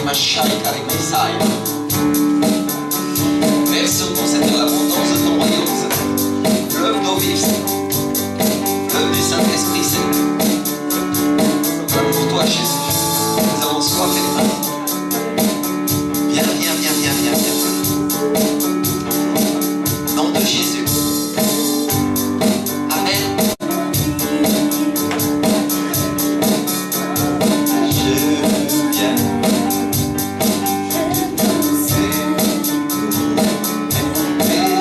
Verse ton Seigneur l'abondance de ton royaume, fleuve d'eau vive, fleuve du Saint-Esprit, Seigneur. Pour toi, Jésus, nous avons soif et faim. Viens, viens, viens, viens, viens, viens. Nom de Jésus. Amen. Je viens. Je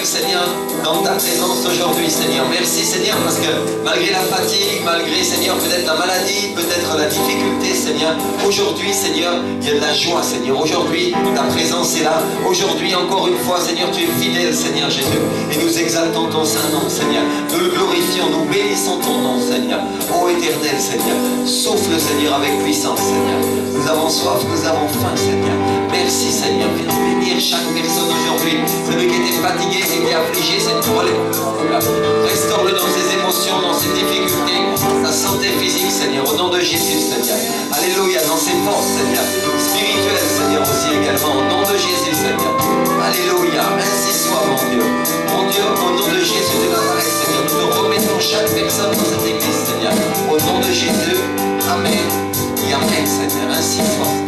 Seigneur, dans ta présence aujourd'hui, Seigneur. Merci, Seigneur, parce que malgré la fatigue, malgré, Seigneur, peut-être la maladie, peut-être la difficulté, Seigneur, aujourd'hui, Seigneur, il y a de la joie, Seigneur. Aujourd'hui, ta présence est là. Aujourd'hui, encore une fois, Seigneur, tu es fidèle, Seigneur Jésus. Et nous exaltons ton saint nom, Seigneur. Nous le glorifions, nous bénissons ton nom, Seigneur. Ô éternel, Seigneur, souffle, Seigneur, avec puissance, Seigneur. Nous avons soif, nous avons faim, Seigneur. Merci, Seigneur. Viens bénir chaque personne aujourd'hui. Celui qui était fatigué, qui était affligé, Seigneur, restaure-le dans ses émotions, dans ses difficultés, sa santé physique, Seigneur, au nom de Jésus, Seigneur. Alléluia, dans ses forces, Seigneur, spirituelles, Seigneur, aussi également, au nom de Jésus, Seigneur. Alléluia, ainsi soit, mon Dieu. Mon Dieu, au nom de Jésus de Nazareth, Seigneur, nous te remettons chaque personne dans cette église, Seigneur. Au nom de Jésus, Amen. Et Amen, Seigneur, ainsi soit.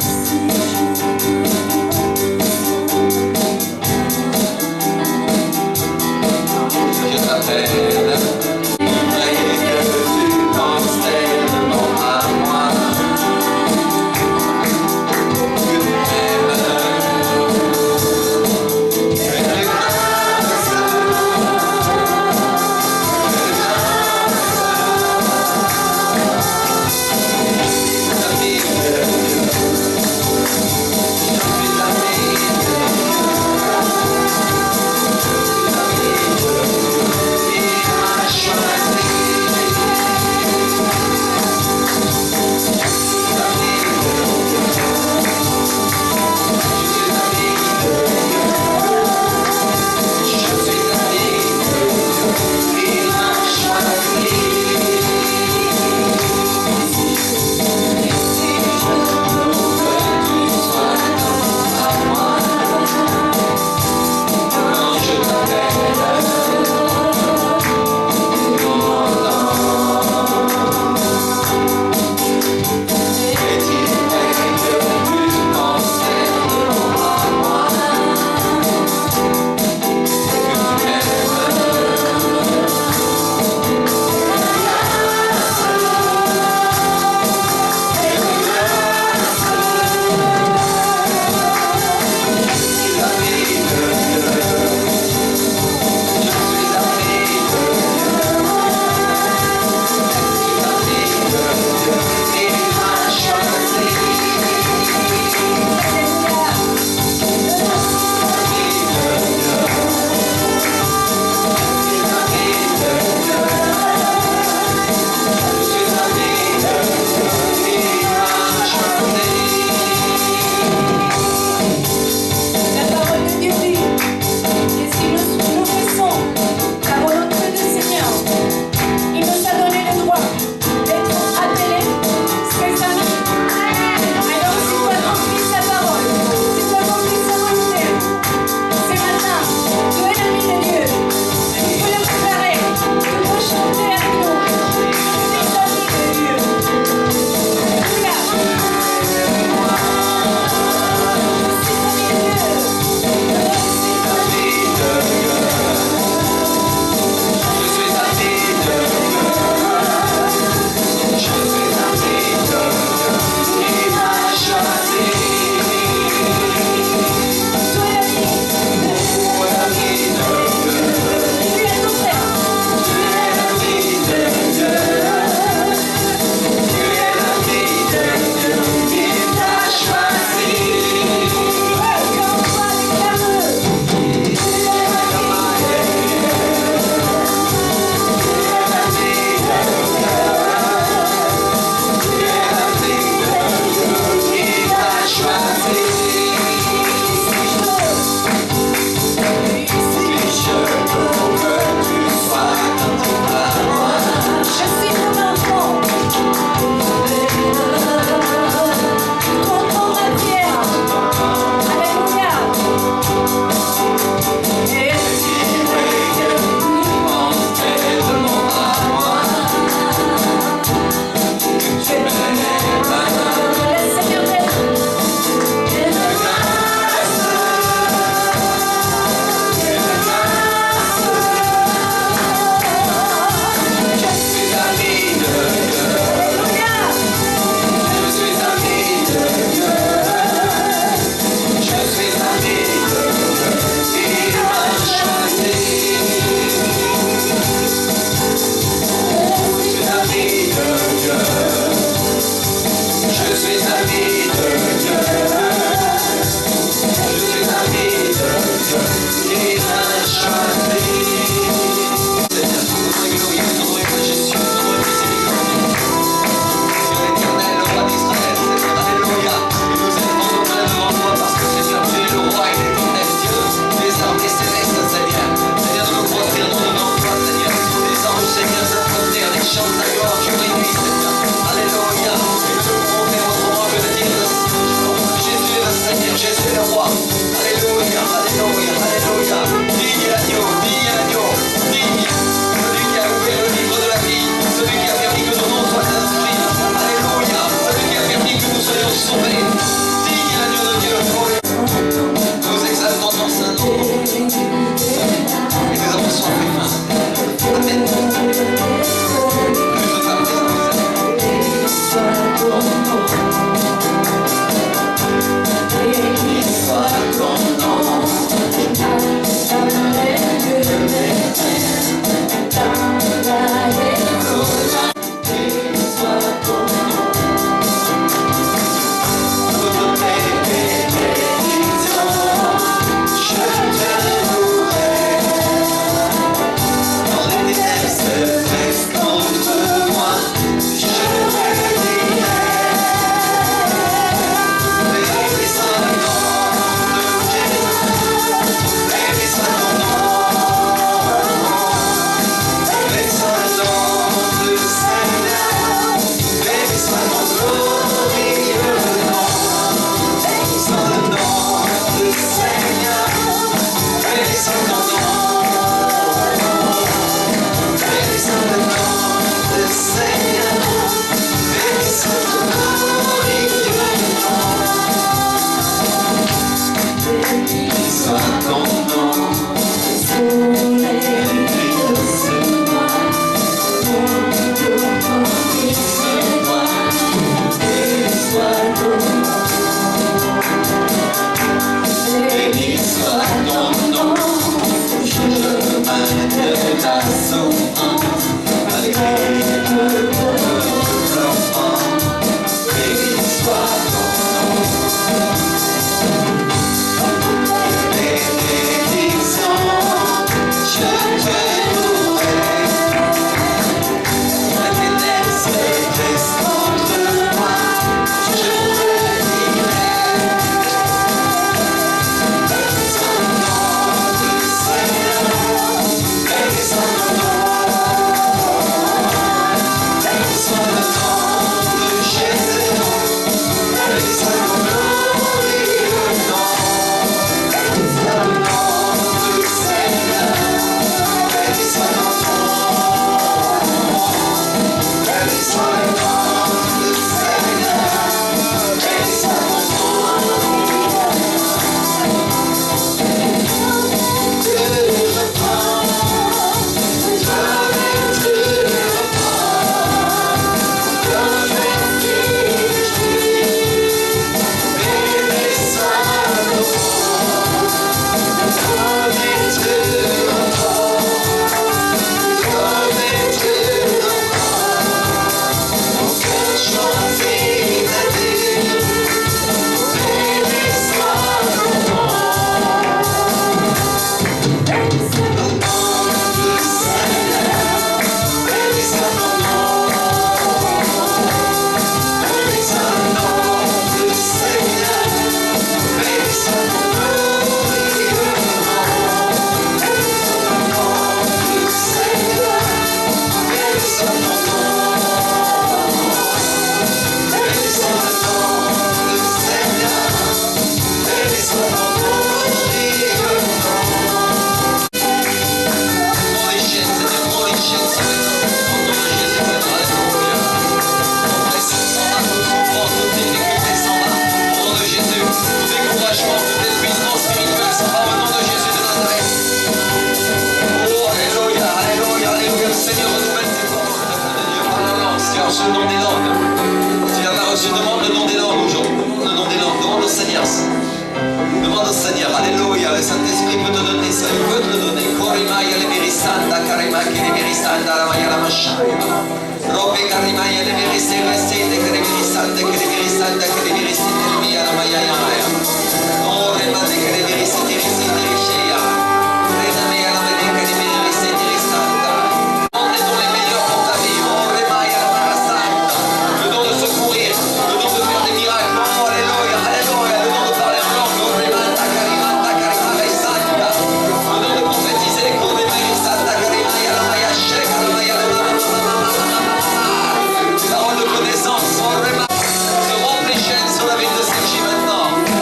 Sur la ville de Sergi maintenant.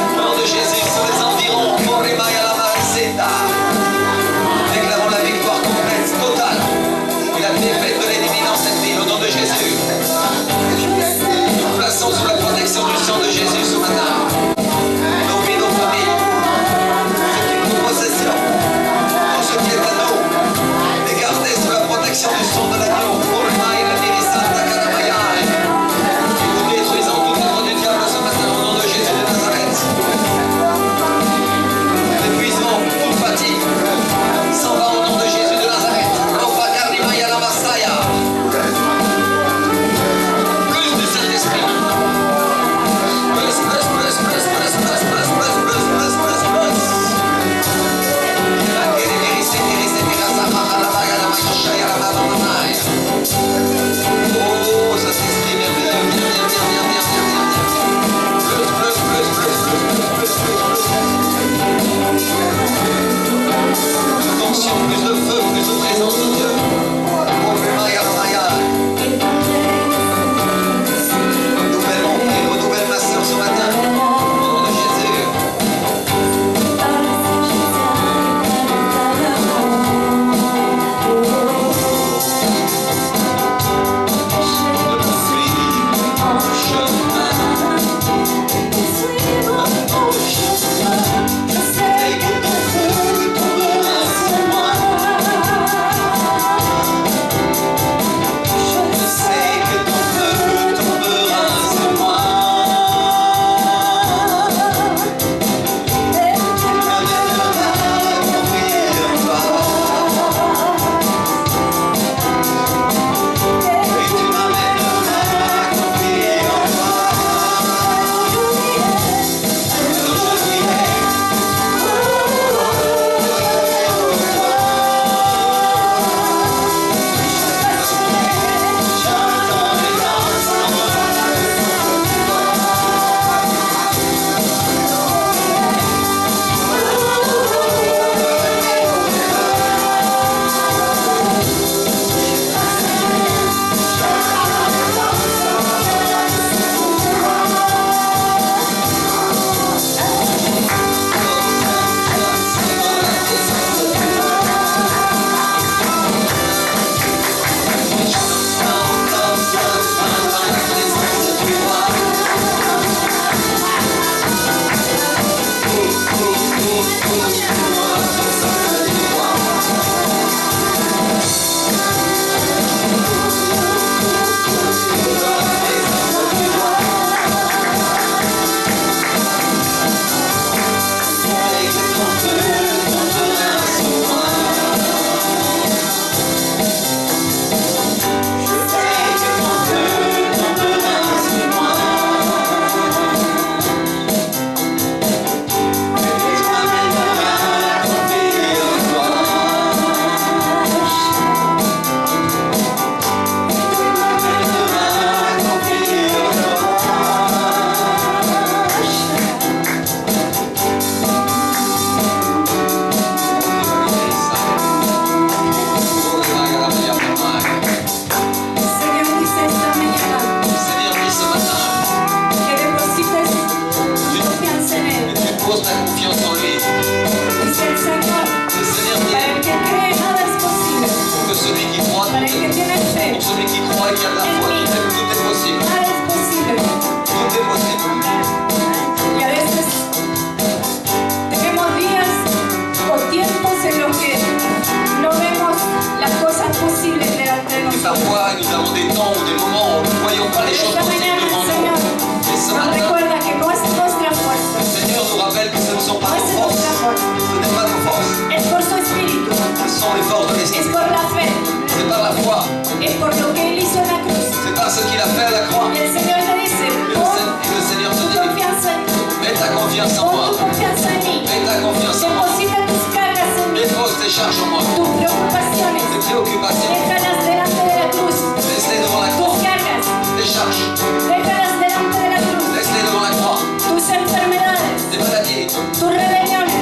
sont les forces de es l'esprit. por la fe, C'est par la foi. es por lo que Él hizo en la cruz. C'est par ce qu'il a fait à la croix. Y el Señor te dice, Et le Seigneur te pon tu dit, confianza en mí, mets ta confiance en moi. pon tu confianza en mí, Mets ta confiance en moi. deposita tus cargas en mí, Dépose tes charges en moi. tus preocupaciones, Tes préoccupations. déjalas delante de la cruz, Laisse-les devant la croix. tus cargas, Tes charges. déjalas delante de la cruz, Laisse-les devant la croix. tus enfermedades, Tes maladies. tus rebeliones,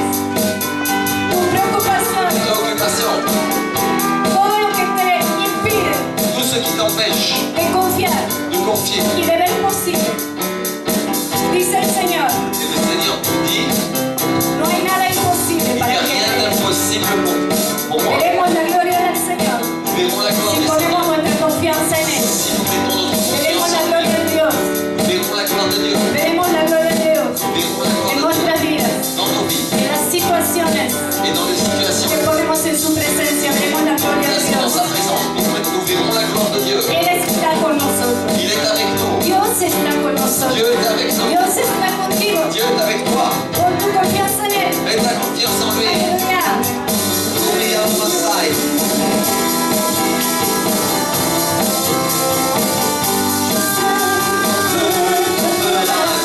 tus Tes preocupaciones, préoccupations. todo lo que te impide Tout ce qui t'empêche de confiar de confier. y de ver posible. Dice el Señor, Et le Seigneur te dit, no hay nada imposible il n'y para a el que rien cree. d'impossible pour moi. Veremos la gloria del Señor Nous verrons la gloire si du ponemos Seigneur. nuestra confianza en Él. Si nous mettons notre Veremos confiance la en gloria lui, de Dios. nous verrons la gloire de Dieu. Veremos la gloria de Dios Nous verrons la en gloire de nuestras Dieu vidas, dans nos vies en las situaciones et dans les situations. que ponemos en su presencia. Veremos la gloria de Placés dans Dios. sa présence, nous verrons la gloire de Dieu. Él está con nosotros. Il est avec nous. Dios está con nosotros. Dieu est avec nous. Dios está contigo. Dieu est avec toi. Pon tu confianza en Él. Mets ta confiance en lui. Aleluya. Gloria al Masai.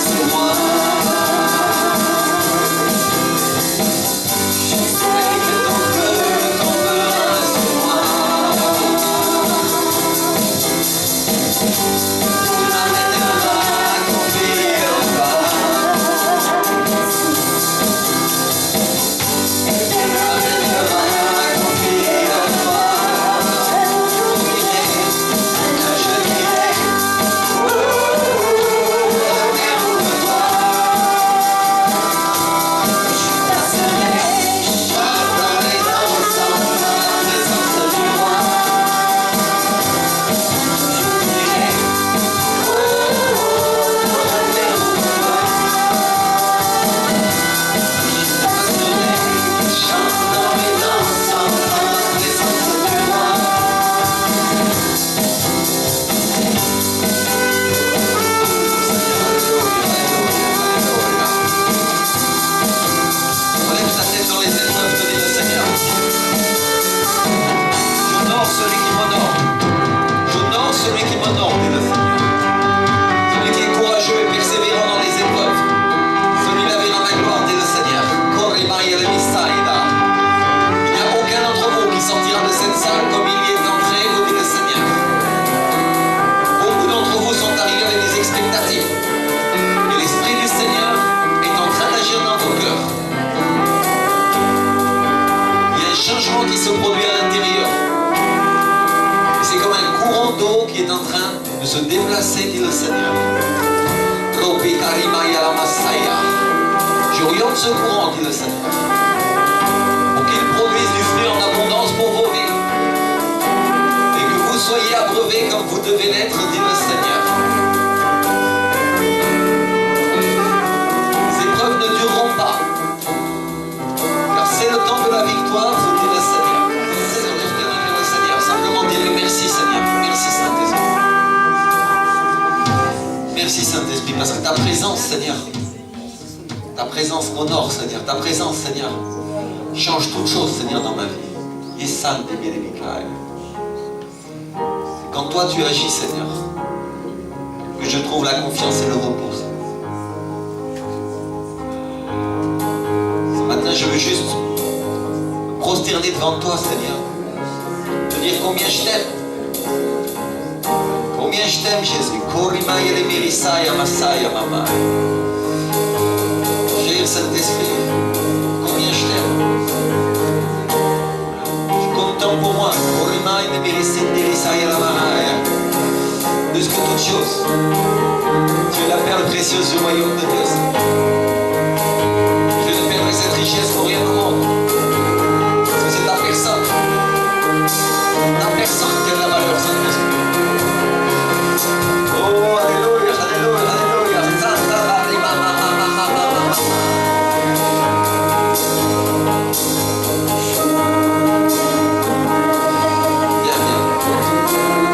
C'est moi. Relève ta tête dans les épreuves, te dit le Seigneur. J'honore celui qui m'honore. J'honore celui qui m'honore, dit le Seigneur. Celui qui est courageux et persévérant dans les épreuves. Celui-là verra ma gloire, dit le Seigneur. Korrimaï el-Misaïda. Il n'y a aucun d'entre vous qui sortira de cette salle comme il y est entré, vous dit le Seigneur. Beaucoup d'entre vous sont arrivés avec des expectatives. Et l'Esprit du Seigneur est en train d'agir dans vos cœurs. Il y a un changement qui se produit à l'intérieur. Et c'est comme un courant d'eau qui est en train de se déplacer, dit le Seigneur. J'oriente ce courant, dit le Seigneur, pour qu'il produise du fruit en abondance pour vos vies. Et que vous soyez abreuvés comme vous devez l'être, dit le Seigneur. Les épreuves ne dureront pas. Car c'est le temps de la victoire, vous dit le Seigneur. C'est le Seigneur. Simplement dire merci Seigneur. Merci Saint-Esprit. Merci Saint-Esprit, parce que ta présence, Seigneur, ta présence honore, Seigneur. Ta présence, Seigneur, change toute chose, Seigneur, dans ma vie. Et Saint et bien quand toi tu agis, Seigneur, que je trouve la confiance et le repos. Ce matin, je veux juste me prosterner devant toi, Seigneur. Te dire combien je t'aime. Combien je t'aime, Jésus. Korrimaï el-Mirisaya Masaya Mamai. Cher Saint-Esprit, combien je t'aime. Je compte tant pour moi. Korrimaï el-Mirisaya Mamai. Plus que toute chose, tu es la perle précieuse du royaume de Dieu. Je ne perdrai cette richesse pour rien au monde. Parce que c'est ta personne. Ta personne qui a de la valeur, Saint-Esprit. Oh, alléluia, alléluia, alléluia. Santa Maria, Viens, viens.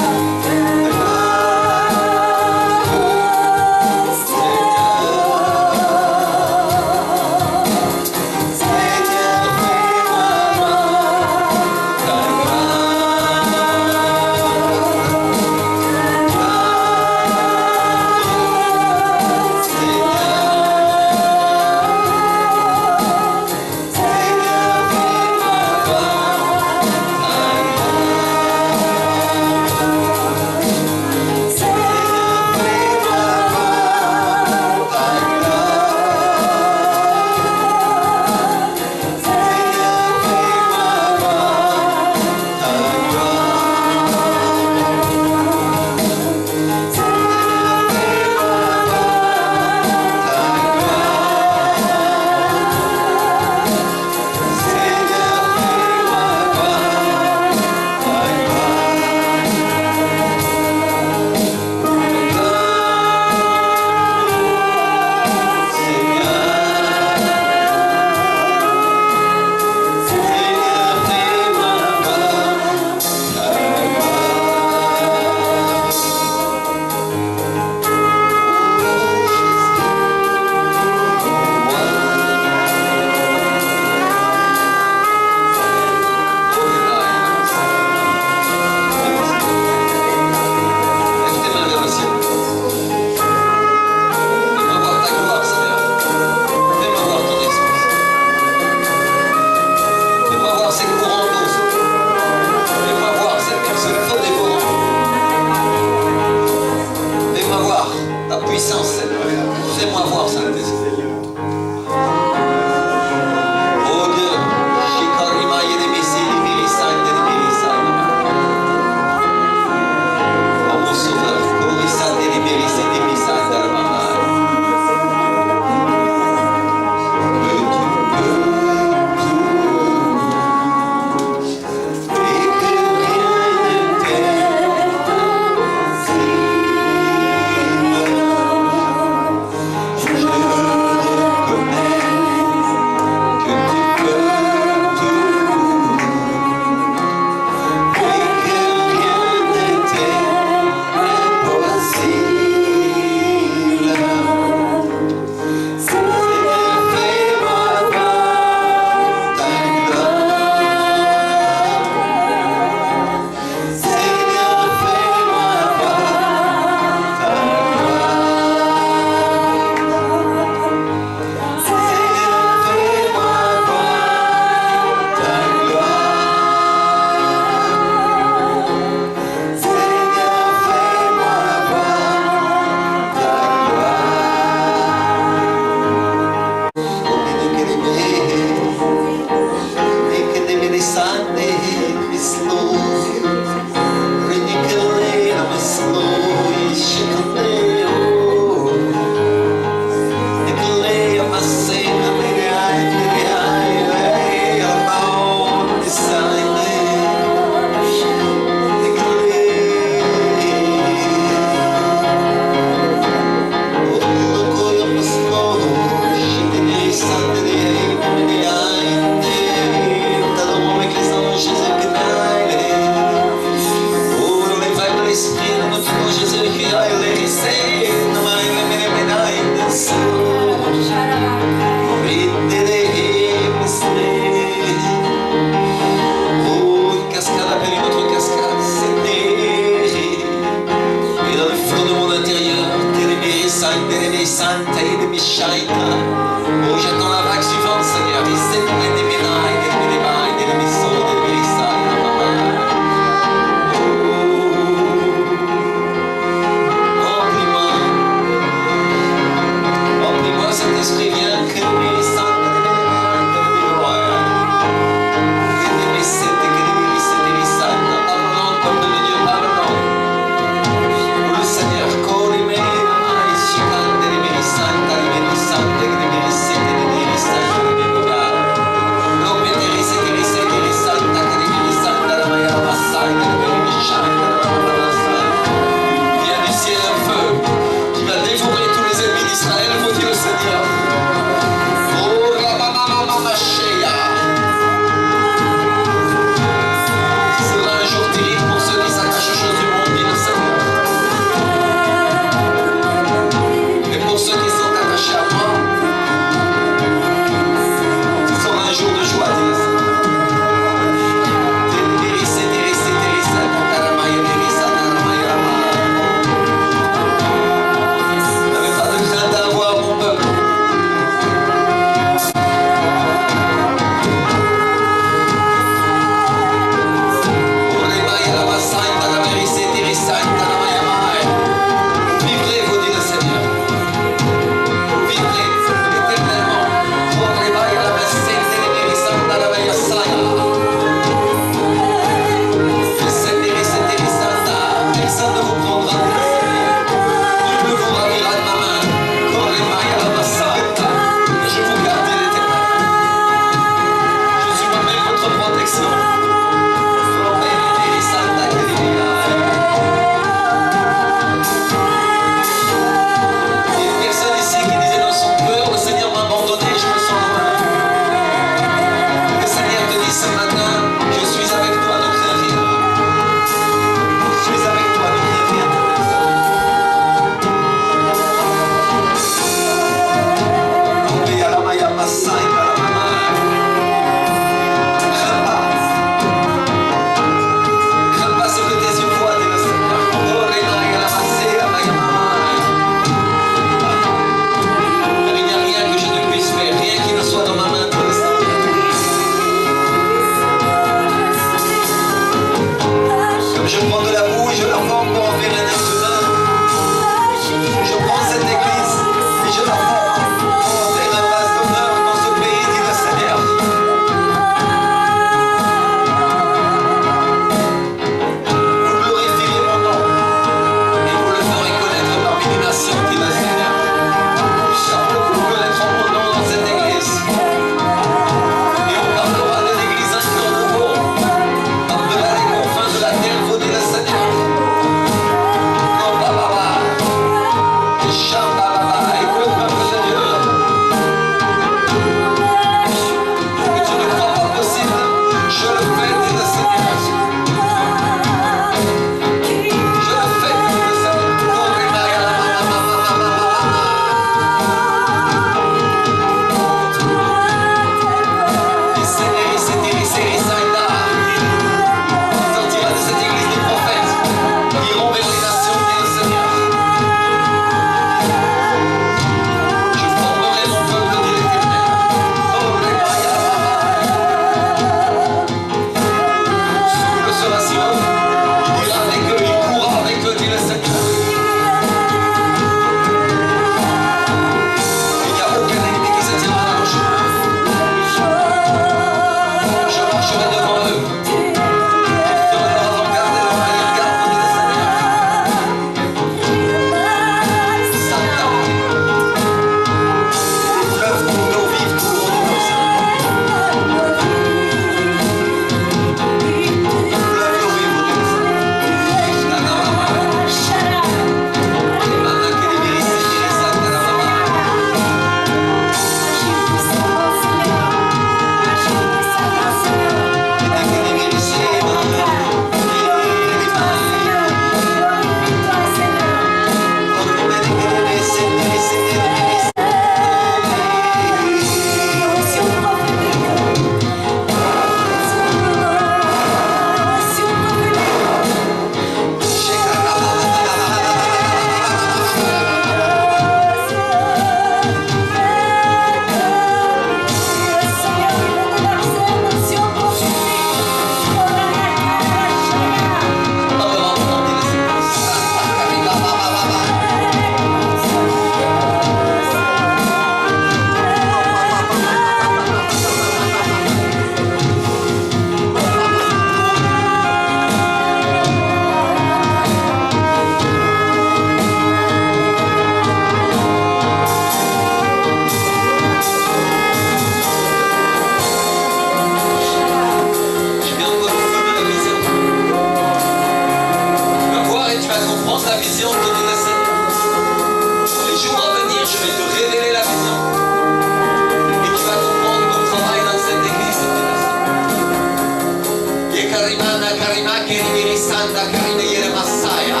Karimana Karima Keribiri Santa Karima Yere Masaya.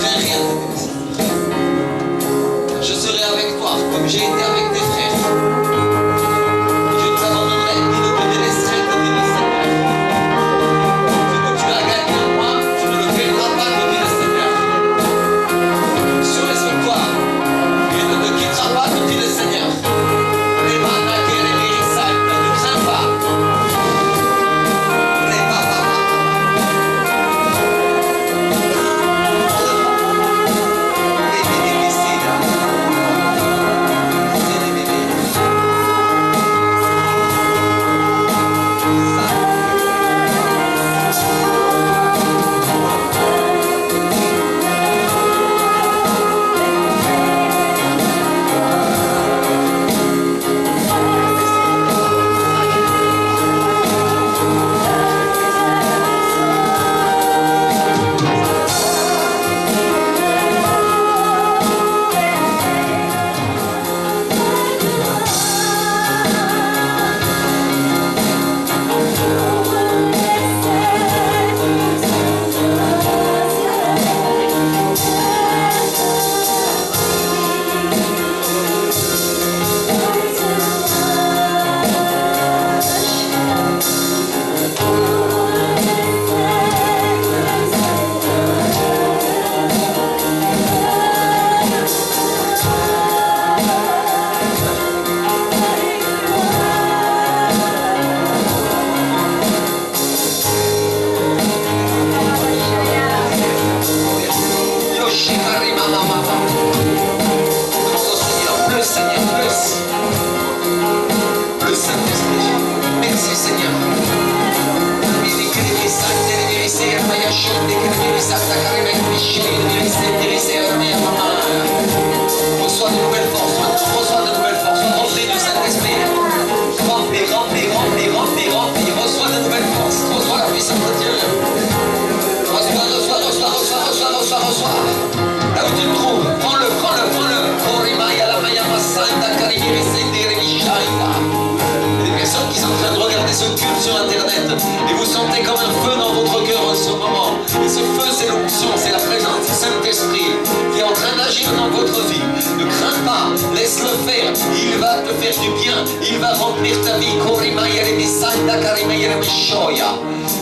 Rien. Je serai avec toi comme j'ai été avec tes frères. Je ne t'abandonnerai ni ne te délaisserai comme dit le Seigneur. Ce que tu as gagné en moi, tu ne le perdras pas comme dit le Seigneur. Je serai sur toi et ne te quittera pas comme dit le Seigneur. Remana Keribiri Santa, ne crains pas. Reçois de nouvelles forces, reçois de nouvelles forces, remplis du Saint-Esprit. Remplis, reçois de nouvelles forces, reçois la puissance de Dieu. Reçois. Là où tu te trouves, prends-le. Des personnes qui sont en train de regarder ce culte sur internet et vous sentez comme un feu dans votre cœur en ce moment. Et ce feu, c'est l'onction, c'est la présence du Saint-Esprit qui est en train d'agir dans votre vie. Ne crains pas, laisse-le faire. Il va te faire du bien, il va remplir ta vie.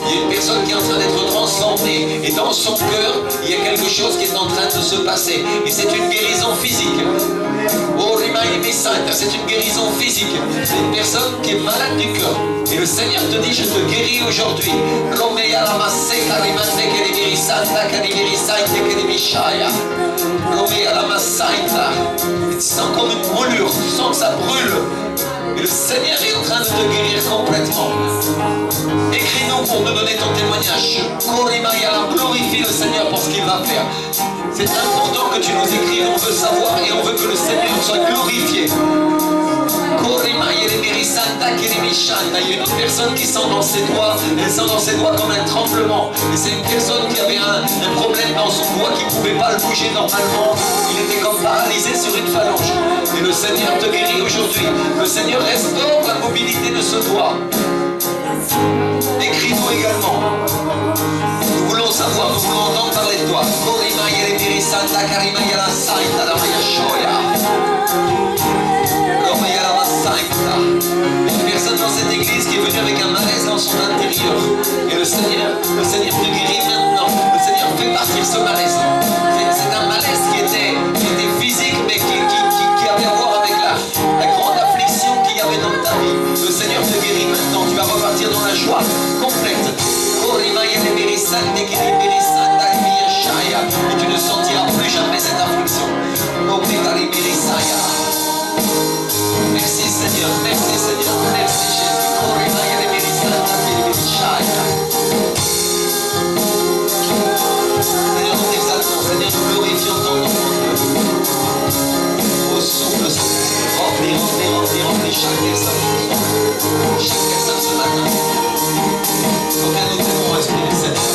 Il y a une personne qui est en train d'être transformée et dans son cœur, il y a quelque chose qui est en train de se passer. Et c'est une guérison physique. C'est une guérison physique. C'est une personne qui est malade du cœur. Et le Seigneur te dit, je te guéris aujourd'hui. Et tu sens comme une brûlure, tu sens que ça brûle. Et le Seigneur est en train de te guérir complètement. Écris-nous pour nous donner ton témoignage. Glorifie le Seigneur pour ce qu'il va faire. C'est important que tu nous écrives, on veut savoir et on veut que le Seigneur soit glorifié. Il y a une autre personne qui sent dans ses doigts, elle sent dans ses doigts comme un tremblement. Et c'est une personne qui avait un problème dans son doigt qui ne pouvait pas le bouger normalement. Il était comme paralysé sur une phalange. Et le Seigneur te guérit aujourd'hui. Le Seigneur restaure la mobilité de ce doigt. Écris-nous également. Nous voulons savoir, nous voulons entendre parler de toi. Une personne dans cette église qui est venue avec un malaise dans son intérieur. Et le Seigneur te guérit maintenant. Le Seigneur fait partir ce malaise. C'est un malaise qui était physique, mais qui avait à voir avec la grande affliction qu'il y avait dans ta vie. Le Seigneur te guérit maintenant. Tu vas repartir dans la joie complète. Et tu ne sentiras plus jamais cette affliction. Merci Seigneur, merci Seigneur, merci Jésus. Seigneur, nous t'exaltons, Seigneur, nous glorifions ton nom. Au souffle, remplis chaque personne ce matin. Combien nous t'aimons, Esprit du Seigneur.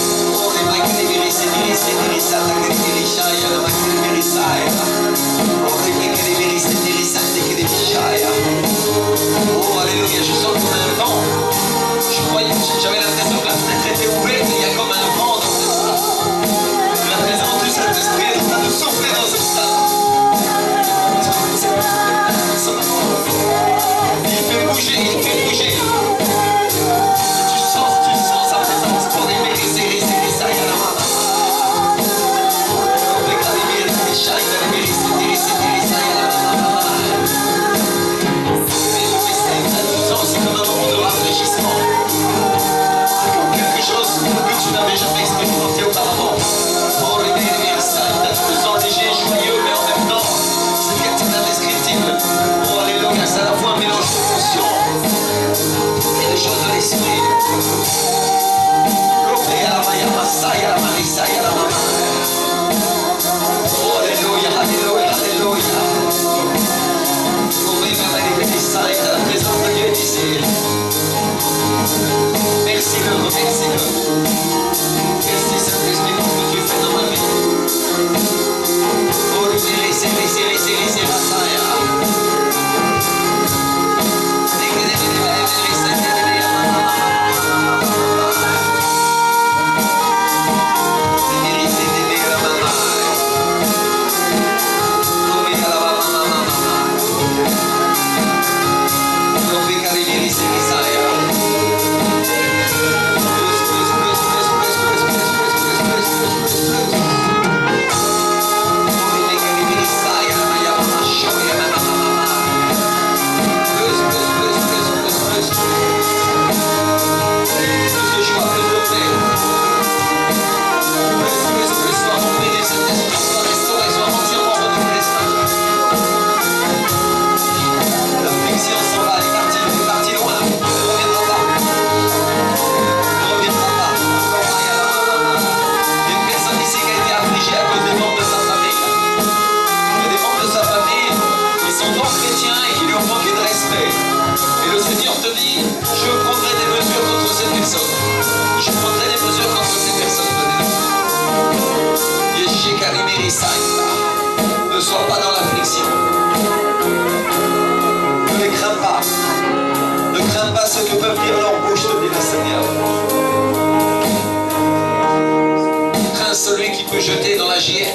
peut jeter dans la JR.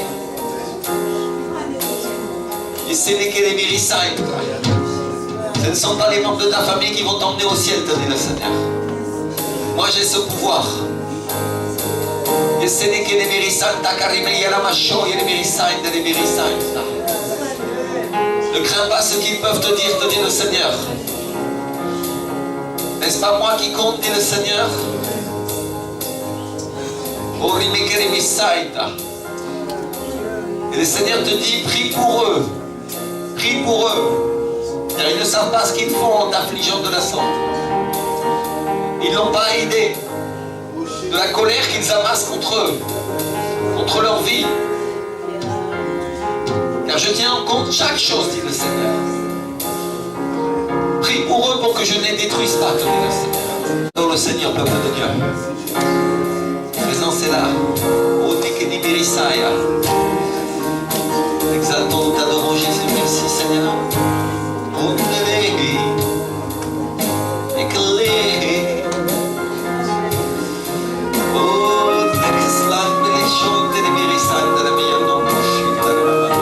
Et c'est lesquels les mérisailles. Ce ne sont pas les membres de ta famille qui vont t'emmener au ciel, te dit le Seigneur. Moi j'ai ce pouvoir. Et c'est lesquels les mérisailles. Il y a la macho, il y a les mérisailles, les mérisailles. Ne crains pas ce qu'ils peuvent te dire, te dit le Seigneur. N'est-ce pas moi qui compte, dit le Seigneur? Et le Seigneur te dit, prie pour eux. Prie pour eux. Car ils ne savent pas ce qu'ils font en t'affligeant de la sorte. Ils n'ont pas idée de la colère qu'ils amassent contre eux, contre leur vie. Car je tiens en compte chaque chose, dit le Seigneur. Prie pour eux pour que je ne les détruise pas, te dit le Seigneur. Dans le Seigneur, peuple de Dieu. Présence est là. Oh, Tekeni Berisaya. Exaltons, nous t'adorons, Jésus. Merci, Seigneur. Oh, Nelegi. Ekele. Oh, Tereslan, Belechon, Teneberisaya, de la meilleure nom de chute, de la maman.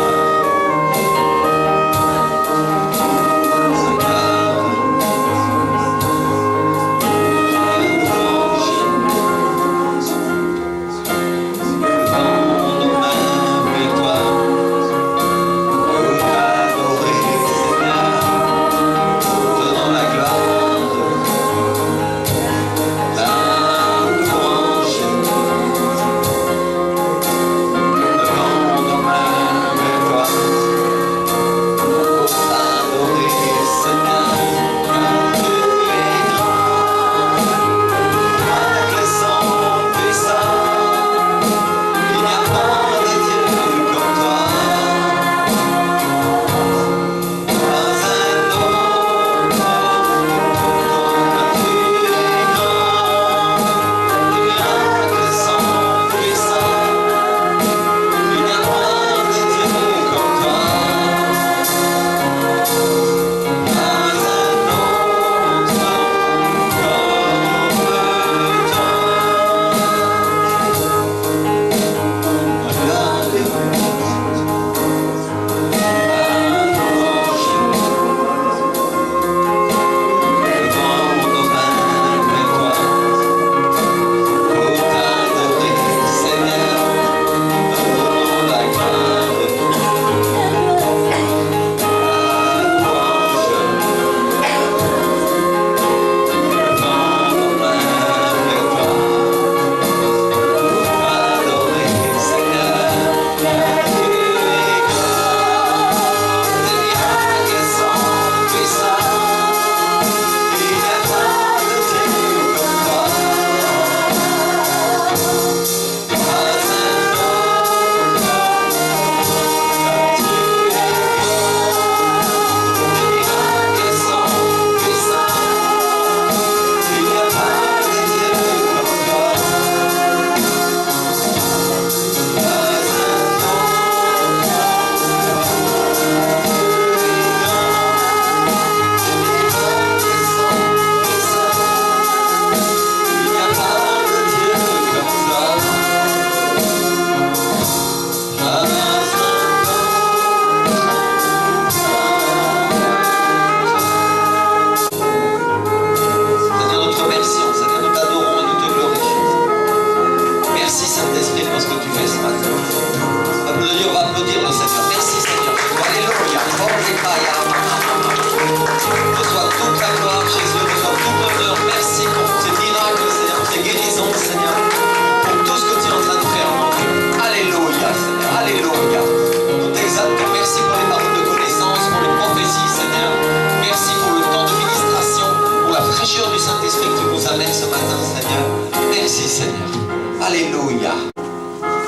Alléluia.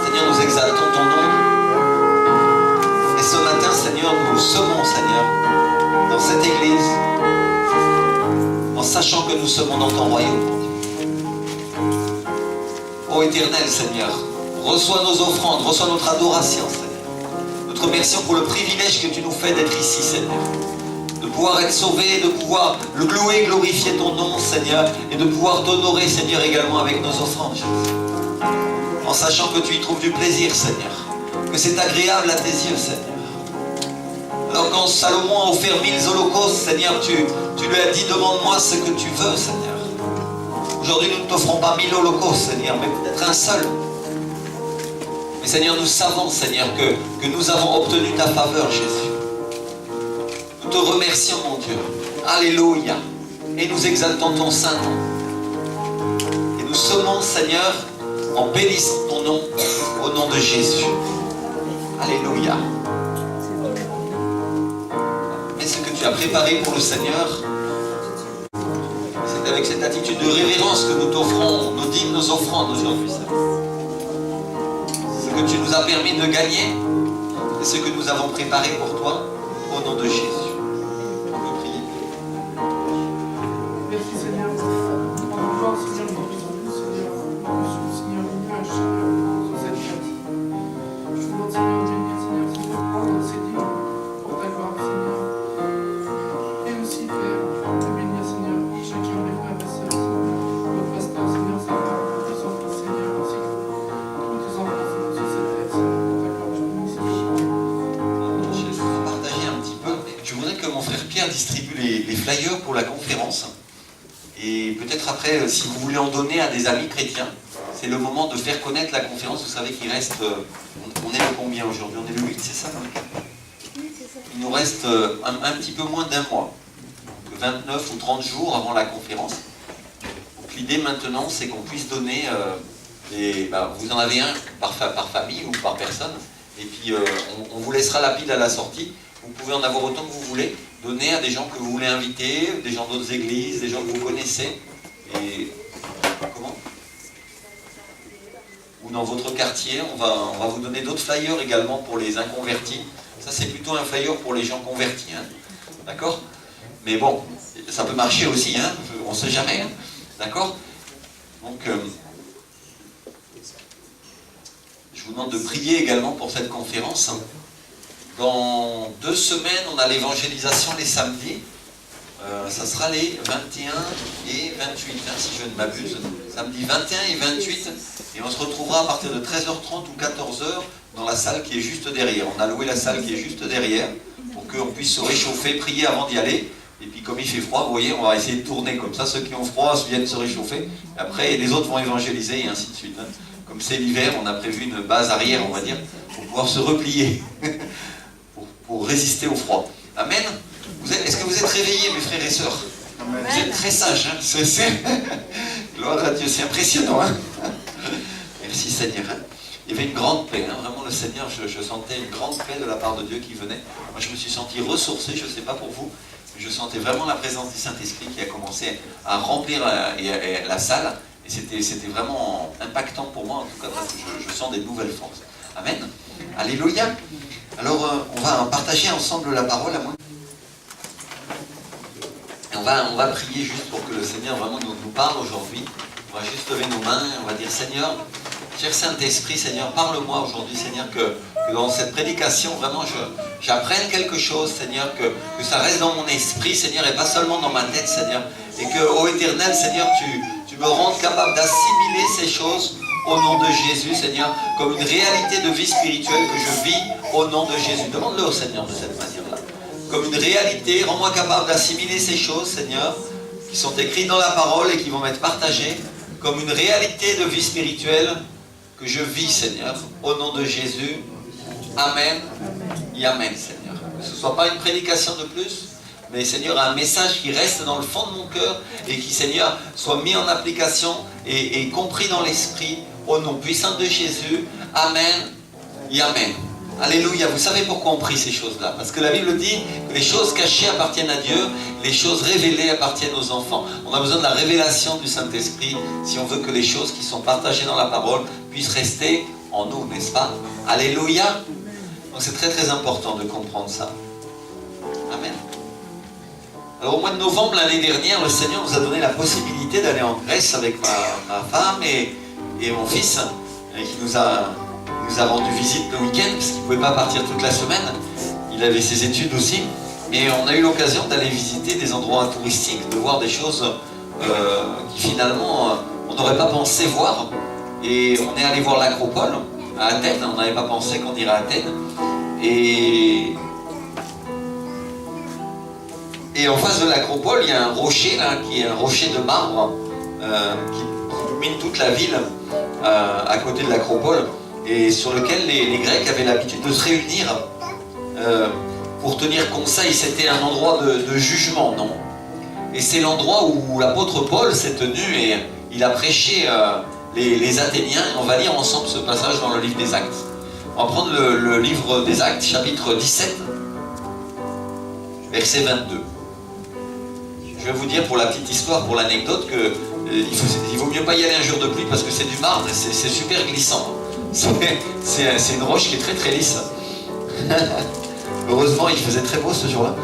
Seigneur, nous exaltons ton nom. Et ce matin, Seigneur, nous le semons, Seigneur, dans cette église, en sachant que nous semons dans ton royaume. Ô éternel Seigneur, reçois nos offrandes, reçois notre adoration, Seigneur. Nous te remercions pour le privilège que tu nous fais d'être ici, Seigneur. De pouvoir être sauvé, de pouvoir le louer, glorifier ton nom, Seigneur, et de pouvoir t'honorer, Seigneur, également avec nos offrandes, Jésus. En sachant que tu y trouves du plaisir, Seigneur, que c'est agréable à tes yeux, Seigneur. Alors quand Salomon a offert 1000 holocaustes, Seigneur, tu lui as dit, demande-moi ce que tu veux, Seigneur. Aujourd'hui, nous ne t'offrons pas 1000 holocaustes, Seigneur, mais peut-être un seul. Mais Seigneur, nous savons, Seigneur, que nous avons obtenu ta faveur, Jésus. Nous te remercions, mon Dieu. Alléluia. Et nous exaltons ton saint nom. Et nous sommons, Seigneur, en bénissant ton nom, au nom de Jésus. Alléluia. Mais ce que tu as préparé pour le Seigneur, c'est avec cette attitude de révérence que nous t'offrons nos dîmes, nos offrandes aujourd'hui. Ce que tu nous as permis de gagner, et ce que nous avons préparé pour toi, au nom de Jésus. On peut prier. Merci Seigneur. On va Seigneur, Seigneur, l'image sur cette fête. Je vous demande Seigneur de bénir, Seigneur, si vous prendre ces dîmes pour ta gloire, Seigneur. Et aussi, Père, de bénir, Seigneur, chacun des frères et sœurs, notre pasteur, Seigneur, sa femme, tous son fils, Seigneur, ainsi que tous tes enfants, Seigneur, sur cette fête, Seigneur, pour ta gloire. Je vous bénis, Seigneur. Je vais partager un petit peu. Je voudrais que mon frère Pierre distribue les flyers pour la conférence. Et peut-être après, si vous voulez en donner à des amis chrétiens, c'est le moment de faire connaître la conférence. Vous savez qu'il reste, on est le combien aujourd'hui? On est le 8, c'est ça? Il nous reste un petit peu moins d'un mois, donc 29 ou 30 jours avant la conférence. Donc l'idée maintenant, c'est qu'on puisse donner, vous en avez un par famille ou par personne, et puis on vous laissera la pile à la sortie. Vous pouvez en avoir autant que vous voulez, donner à des gens que vous voulez inviter, des gens d'autres églises, des gens que vous connaissez, et comment? Ou dans votre quartier, on va vous donner d'autres flyers également pour les inconvertis. Ça c'est plutôt un flyer pour les gens convertis, hein. D'accord? Mais bon, ça peut marcher aussi, hein. On ne sait jamais, hein. D'accord? Donc, je vous demande de prier également pour cette conférence. Dans 2 semaines, on a l'évangélisation les samedis. Ça sera les 21 et 28, hein, si je ne m'abuse. Samedi 21 et 28. Et on se retrouvera à partir de 13h30 ou 14h dans la salle qui est juste derrière. On a loué la salle qui est juste derrière pour qu'on puisse se réchauffer, prier avant d'y aller. Et puis comme il fait froid, vous voyez, on va essayer de tourner comme ça. Ceux qui ont froid viennent se réchauffer. Après, les autres vont évangéliser et ainsi de suite, hein. Comme c'est l'hiver, on a prévu une base arrière, on va dire, pour pouvoir se replier. pour résister au froid. Amen. Est-ce que vous êtes réveillés, mes frères et sœurs? Amen. Vous êtes très sages, hein. Gloire à Dieu, c'est impressionnant, hein. Merci Seigneur, hein. Il y avait une grande paix, hein. Vraiment le Seigneur, je sentais une grande paix de la part de Dieu qui venait. Moi je me suis senti ressourcé, je ne sais pas pour vous, mais je sentais vraiment la présence du Saint-Esprit qui a commencé à remplir la salle, et c'était vraiment impactant pour moi, en tout cas parce que je sens des nouvelles forces. Amen. Alléluia. Alors, on va partager ensemble la parole à moi. Et on va prier juste pour que le Seigneur vraiment nous parle aujourd'hui. On va juste lever nos mains et on va dire, Seigneur, cher Saint-Esprit, Seigneur, parle-moi aujourd'hui, Seigneur, que dans cette prédication, vraiment, j'apprenne quelque chose, Seigneur, que ça reste dans mon esprit, Seigneur, et pas seulement dans ma tête, Seigneur. Et que, ô Éternel, Seigneur, tu me rendes capable d'assimiler ces choses au nom de Jésus, Seigneur, comme une réalité de vie spirituelle que je vis au nom de Jésus. Demande-le au Seigneur de cette manière-là. Comme une réalité, rends-moi capable d'assimiler ces choses, Seigneur, qui sont écrites dans la parole et qui vont m'être partagées, comme une réalité de vie spirituelle que je vis, Seigneur, au nom de Jésus. Amen. Et Amen, Seigneur. Que ce ne soit pas une prédication de plus, mais Seigneur, un message qui reste dans le fond de mon cœur et qui, Seigneur, soit mis en application et compris dans l'esprit, au nom puissant de Jésus. Amen et Amen. Alléluia. Vous savez pourquoi on prie ces choses-là? Parce que la Bible dit que les choses cachées appartiennent à Dieu, les choses révélées appartiennent aux enfants. On a besoin de la révélation du Saint-Esprit si on veut que les choses qui sont partagées dans la parole puissent rester en nous, n'est-ce pas? Alléluia. Donc c'est très très important de comprendre ça. Amen. Alors au mois de novembre l'année dernière, le Seigneur nous a donné la possibilité d'aller en Grèce avec ma femme et mon fils, qui nous a rendu visite le week-end, parce qu'il ne pouvait pas partir toute la semaine. Il avait ses études aussi. Mais on a eu l'occasion d'aller visiter des endroits touristiques, de voir des choses qui finalement on n'aurait pas pensé voir. Et on est allé voir l'Acropole à Athènes, on n'avait pas pensé qu'on irait à Athènes. Et en face de l'Acropole, il y a un rocher là, qui est un rocher de marbre qui domine toute la ville à côté de l'Acropole, et sur lequel les Grecs avaient l'habitude de se réunir pour tenir conseil. C'était un endroit de jugement, non? Et c'est l'endroit où l'apôtre Paul s'est tenu et il a prêché les Athéniens. On va lire ensemble ce passage dans le livre des Actes. On va prendre le livre des Actes, chapitre 17, verset 22. Je vais vous dire pour la petite histoire, pour l'anecdote, que il vaut mieux pas y aller un jour de pluie parce que c'est du marbre et c'est super glissant. C'est une roche qui est très très lisse. Heureusement, il faisait très beau ce jour-là.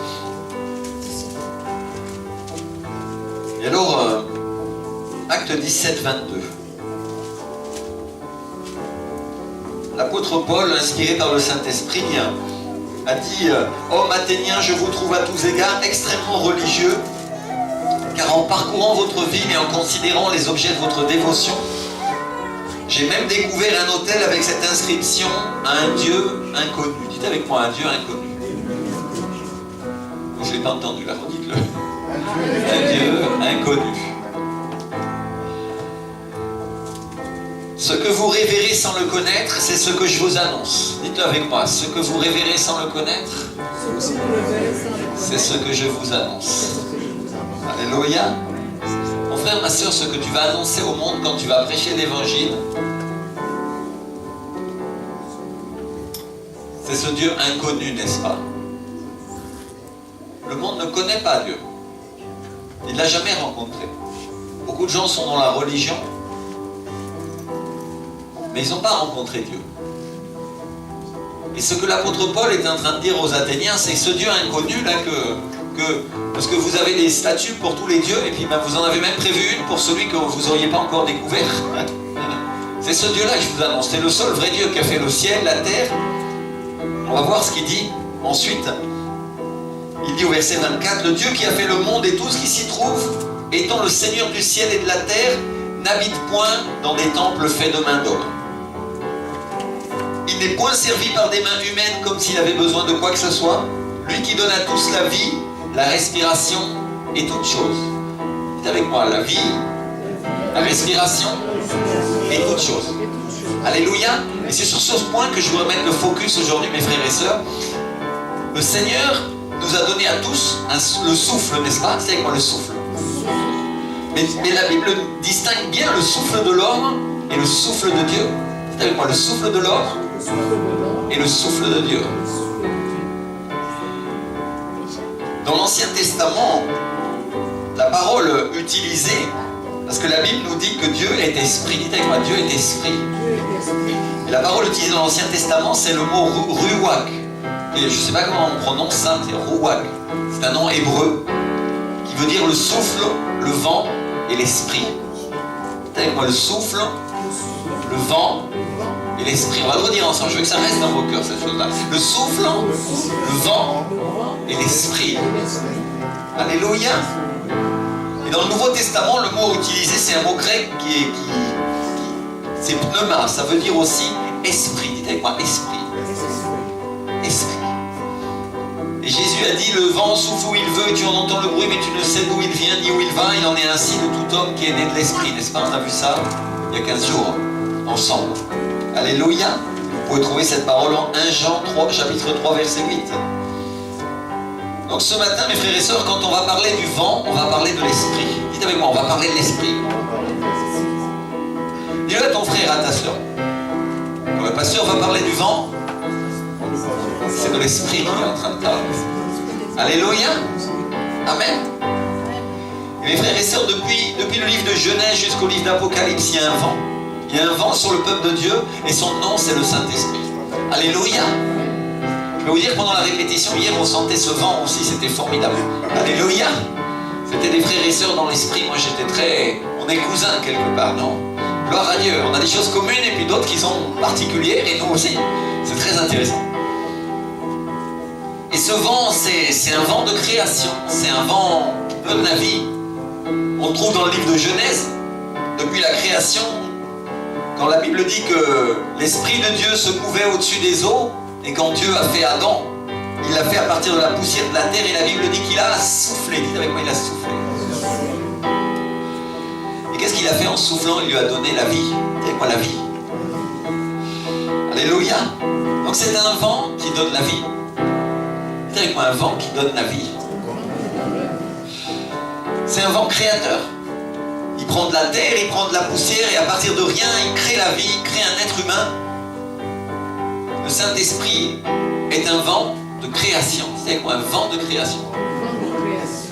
Et alors, acte 17, 22. L'apôtre Paul, inspiré par le Saint-Esprit, a dit « Hommes athéniens, je vous trouve à tous égards extrêmement religieux, car en parcourant votre ville et en considérant les objets de votre dévotion, j'ai même découvert un autel avec cette inscription à un Dieu inconnu. » Dites avec moi, un Dieu inconnu. Je ne l'ai pas entendu, là, redites-le. Un Dieu inconnu. Ce que vous révérez sans le connaître, c'est ce que je vous annonce. Dites-le avec moi. Ce que vous révérez sans le connaître, c'est ce que je vous annonce. Alléluia. Mon frère, ma soeur, ce que tu vas annoncer au monde quand tu vas prêcher l'évangile, c'est ce Dieu inconnu, n'est-ce pas? Le monde ne connaît pas Dieu. Il ne l'a jamais rencontré. Beaucoup de gens sont dans la religion, mais ils n'ont pas rencontré Dieu. Et ce que l'apôtre Paul est en train de dire aux Athéniens, c'est que ce Dieu inconnu, là, parce que vous avez des statues pour tous les dieux, et puis ben, vous en avez même prévu une pour celui que vous n'auriez pas encore découvert. C'est ce Dieu-là que je vous annonce. C'est le seul vrai Dieu qui a fait le ciel, la terre. On va voir ce qu'il dit ensuite. Il dit au verset 24, « Le Dieu qui a fait le monde et tout ce qui s'y trouve, étant le Seigneur du ciel et de la terre, n'habite point dans des temples faits de mains d'homme. Il n'est point servi par des mains humaines comme s'il avait besoin de quoi que ce soit. Lui qui donne à tous la vie, la respiration et toutes choses. » Dites avec moi, la vie, la respiration et toutes choses. Alléluia. Et c'est sur ce point que je voudrais mettre le focus aujourd'hui, mes frères et sœurs. Le Seigneur nous a donné à tous le souffle, n'est-ce pas? C'est avec moi le souffle. Mais la Bible distingue bien le souffle de l'homme et le souffle de Dieu. C'est avec moi le souffle de l'homme et le souffle de Dieu. Dans l'Ancien Testament, la parole utilisée, parce que la Bible nous dit que Dieu est esprit. Dites avec moi, Dieu est esprit. Et la parole utilisée dans l'Ancien Testament, c'est le mot ruach. Et je ne sais pas comment on prononce ça, c'est ruach. C'est un nom hébreu qui veut dire le souffle, le vent et l'esprit. Dites avec moi, le souffle, le vent et l'esprit. On va le redire ensemble, je veux que ça reste dans vos cœurs, cette chose-là. Le souffle, le vent et l'esprit. Alléluia. Et dans le Nouveau Testament, le mot utilisé, c'est un mot grec c'est pneuma, ça veut dire aussi esprit. Dites avec moi, esprit. Esprit. Et Jésus a dit, le vent souffle où il veut et tu en entends le bruit, mais tu ne sais d'où il vient ni où il va. Il en est ainsi de tout homme qui est né de l'esprit, n'est-ce pas? On a vu ça il y a 15 jours, ensemble. Alléluia. Vous pouvez trouver cette parole en 1 Jean 3, chapitre 3, verset 8. Donc ce matin, mes frères et sœurs, quand on va parler du vent, on va parler de l'esprit. Dites avec moi, on va parler de l'esprit. Dis-le à ton frère, à ta sœur. Quand le pasteur va parler du vent, c'est de l'esprit qu'il est en train de parler. Alléluia. Amen. Et mes frères et sœurs, depuis le livre de Genèse jusqu'au livre d'Apocalypse, il y a un vent. Il y a un vent sur le peuple de Dieu et son nom, c'est le Saint-Esprit. Alléluia. Je peux vous dire, pendant la répétition, hier, on sentait ce vent aussi, c'était formidable. Alléluia. C'était des frères et sœurs dans l'esprit. Moi, j'étais très... On est cousins quelque part, non? Gloire à Dieu. On a des choses communes et puis d'autres qui sont particulières et nous aussi. C'est très intéressant. Et ce vent, c'est un vent de création, c'est un vent qui donne la vie. On le trouve dans le livre de Genèse, depuis la création, quand la Bible dit que l'Esprit de Dieu se mouvait au-dessus des eaux, et quand Dieu a fait Adam, il l'a fait à partir de la poussière de la terre, et la Bible dit qu'il a soufflé. Dites avec moi, il a soufflé. Et qu'est-ce qu'il a fait en soufflant? Il lui a donné la vie. Dites avec moi, la vie. Alléluia. Donc c'est un vent qui donne la vie. Dites avec moi, un vent qui donne la vie. C'est un vent créateur. Il prend de la terre, il prend de la poussière, et à partir de rien, il crée la vie, il crée un être humain. Le Saint-Esprit est un vent de création. C'est quoi un vent de création?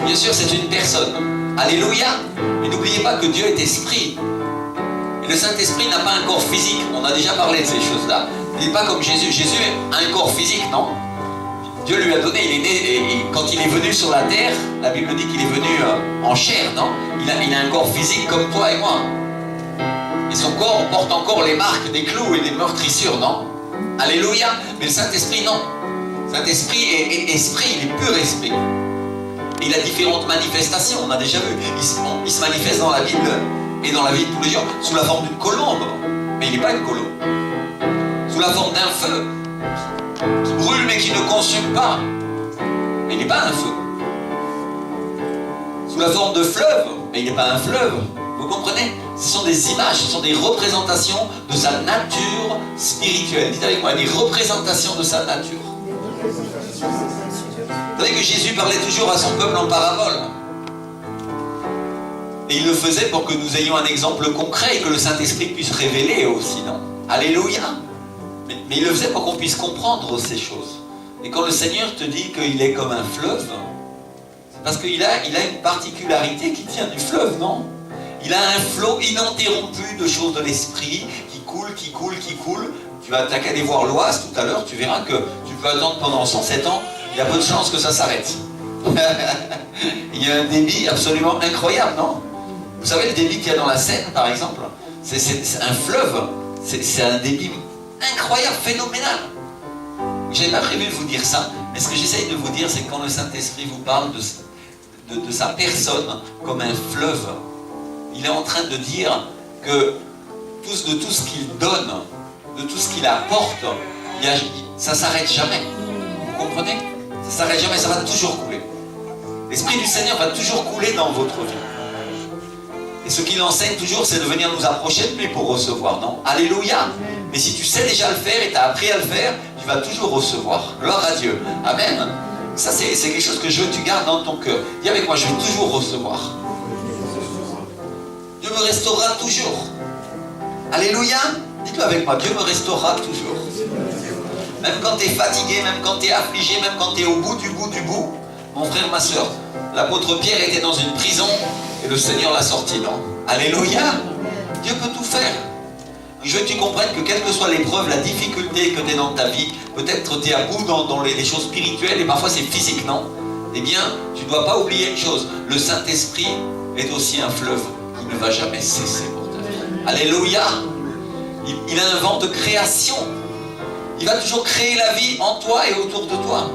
Bien sûr, c'est une personne. Alléluia. Mais n'oubliez pas que Dieu est esprit. Et le Saint-Esprit n'a pas un corps physique. On a déjà parlé de ces choses-là. Il n'est pas comme Jésus. Jésus a un corps physique, non? Dieu lui a donné, il est né, et quand il est venu sur la terre, la Bible dit qu'il est venu en chair, non? Il a un corps physique comme toi et moi. Et son corps porte encore les marques des clous et des meurtrissures, non? Alléluia. Mais le Saint-Esprit, non. Le Saint-Esprit est esprit, il est pur esprit. Et il a différentes manifestations, on a déjà vu. Il se manifeste dans la Bible et dans la vie de tous les jours sous la forme d'une colombe. Mais il n'est pas une colombe. Sous la forme d'un feu qui brûle mais qui ne consume pas. Mais il n'est pas un feu. Sous la forme de fleuve, mais il n'est pas un fleuve. Vous comprenez? Ce sont des images, ce sont des représentations de sa nature spirituelle. Dites avec moi, des représentations de sa nature. Vous savez que Jésus parlait toujours à son peuple en parabole. Et il le faisait pour que nous ayons un exemple concret et que le Saint-Esprit puisse révéler aussi, non? Alléluia. Mais il le faisait pour qu'on puisse comprendre ces choses. Et quand le Seigneur te dit qu'il est comme un fleuve, c'est parce qu'il a une particularité qui tient du fleuve, non? Il a un flot ininterrompu de choses de l'esprit qui coule, qui coule, qui coule. T'as qu'à aller voir l'Oise tout à l'heure, tu verras que tu peux attendre pendant 107 ans, il y a peu de chances que ça s'arrête. Il y a un débit absolument incroyable, non? Vous savez le débit qu'il y a dans la Seine, par exemple? C'est un fleuve, c'est un débit incroyable, phénoménal. Je n'avais pas prévu de vous dire ça, mais ce que j'essaye de vous dire, c'est que quand le Saint-Esprit vous parle de sa personne comme un fleuve, il est en train de dire que de tout ce qu'il donne, de tout ce qu'il apporte, ça ne s'arrête jamais. Vous comprenez? Ça ne s'arrête jamais, ça va toujours couler. L'Esprit du Seigneur va toujours couler dans votre vie. Et ce qu'il enseigne toujours, c'est de venir nous approcher de lui pour recevoir, non? Alléluia. Mais si tu sais déjà le faire et tu as appris à le faire, tu vas toujours recevoir. Gloire à Dieu. Amen. Ça, c'est quelque chose que je veux que tu gardes dans ton cœur. Dis avec moi, je vais toujours recevoir. Dieu me restaurera toujours. Alléluia. Dites-le avec moi, Dieu me restaurera toujours. Même quand tu es fatigué, même quand tu es affligé, même quand tu es au bout du bout du bout. Mon frère, ma soeur, l'apôtre Pierre était dans une prison et le Seigneur l'a sorti, non? Alléluia. Dieu peut tout faire. Je veux que tu comprennes que quelle que soit l'épreuve, la difficulté que tu es dans ta vie, peut-être tu es à bout dans les choses spirituelles et parfois c'est physique, non? Eh bien, tu ne dois pas oublier une chose, le Saint-Esprit est aussi un fleuve qui ne va jamais cesser pour ta vie. Alléluia. Il a un vent de création. Il va toujours créer la vie en toi et autour de toi.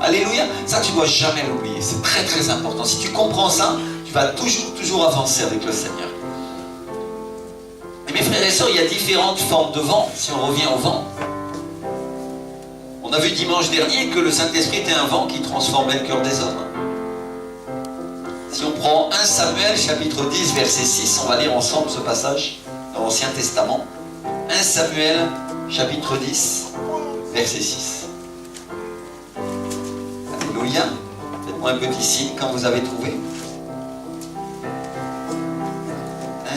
Alléluia. Ça, tu ne dois jamais l'oublier. C'est très très important. Si tu comprends ça, tu vas toujours avancer avec le Seigneur. Et mes frères et sœurs, il y a différentes formes de vent, si on revient au vent. On a vu dimanche dernier que le Saint-Esprit était un vent qui transformait le cœur des hommes. Si on prend 1 Samuel chapitre 10 verset 6, on va lire ensemble ce passage dans l'Ancien Testament. 1 Samuel chapitre 10 verset 6. Alléluia. Faites-moi un petit signe quand vous avez trouvé.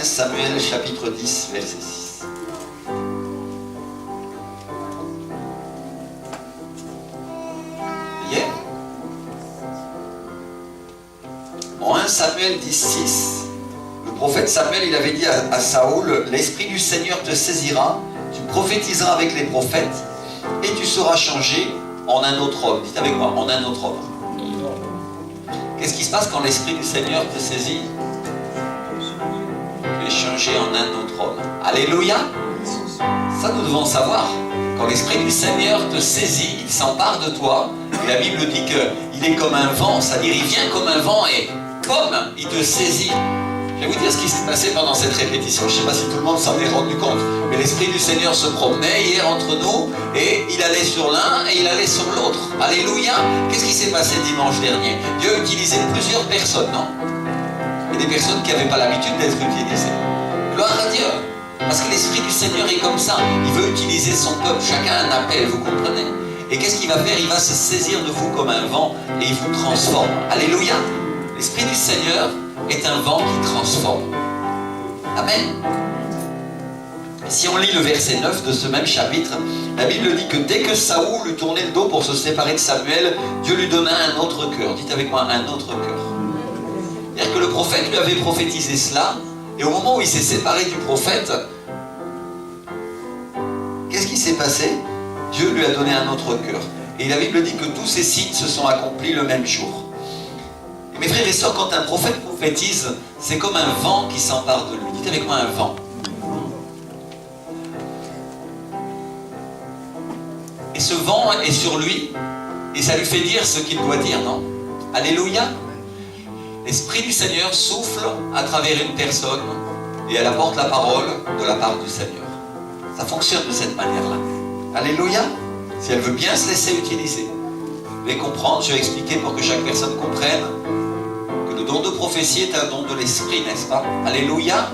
1 Samuel chapitre 10 verset 6. Yeah. En 1 Samuel 10, 6, le prophète Samuel, il avait dit à Saoul, l'Esprit du Seigneur te saisira, tu prophétiseras avec les prophètes, et tu seras changé en un autre homme. Dites avec moi, en un autre homme. Qu'est-ce qui se passe quand l'Esprit du Seigneur te saisit? Tu es changé en un autre homme. Alléluia. Ça, nous devons savoir. Quand l'Esprit du Seigneur te saisit, il s'empare de toi. Et la Bible dit qu'il est comme un vent, c'est-à-dire il vient comme un vent et pomme, il te saisit. Je vais vous dire ce qui s'est passé pendant cette répétition. Je ne sais pas si tout le monde s'en est rendu compte, mais l'Esprit du Seigneur se promenait hier entre nous et il allait sur l'un et il allait sur l'autre. Alléluia. Qu'est-ce qui s'est passé dimanche dernier? Dieu a utilisé plusieurs personnes, non? Et des personnes qui n'avaient pas l'habitude d'être utilisées. Gloire à Dieu. Parce que l'Esprit du Seigneur est comme ça. Il veut utiliser son peuple. Chacun a un appel, vous comprenez? Et qu'est-ce qu'il va faire? Il va se saisir de vous comme un vent et il vous transforme. Alléluia. L'Esprit du Seigneur est un vent qui transforme. Amen. Si on lit le verset 9 de ce même chapitre, la Bible dit que dès que Saoul eut tourné le dos pour se séparer de Samuel, Dieu lui donna un autre cœur. Dites avec moi, un autre cœur. C'est-à-dire que le prophète lui avait prophétisé cela, et au moment où il s'est séparé du prophète, qu'est-ce qui s'est passé? Dieu lui a donné un autre cœur. Et la Bible dit que tous ces signes se sont accomplis le même jour. Et mes frères et sœurs, quand un prophète prophétise, c'est comme un vent qui s'empare de lui. Dites avec moi, un vent. Et ce vent est sur lui, et ça lui fait dire ce qu'il doit dire, non? Alléluia. L'Esprit du Seigneur souffle à travers une personne, et elle apporte la parole de la part du Seigneur. Ça fonctionne de cette manière-là. Alléluia. Si elle veut bien se laisser utiliser. Vous devez comprendre, je vais expliquer pour que chaque personne comprenne que le don de prophétie est un don de l'Esprit, n'est-ce pas? Alléluia.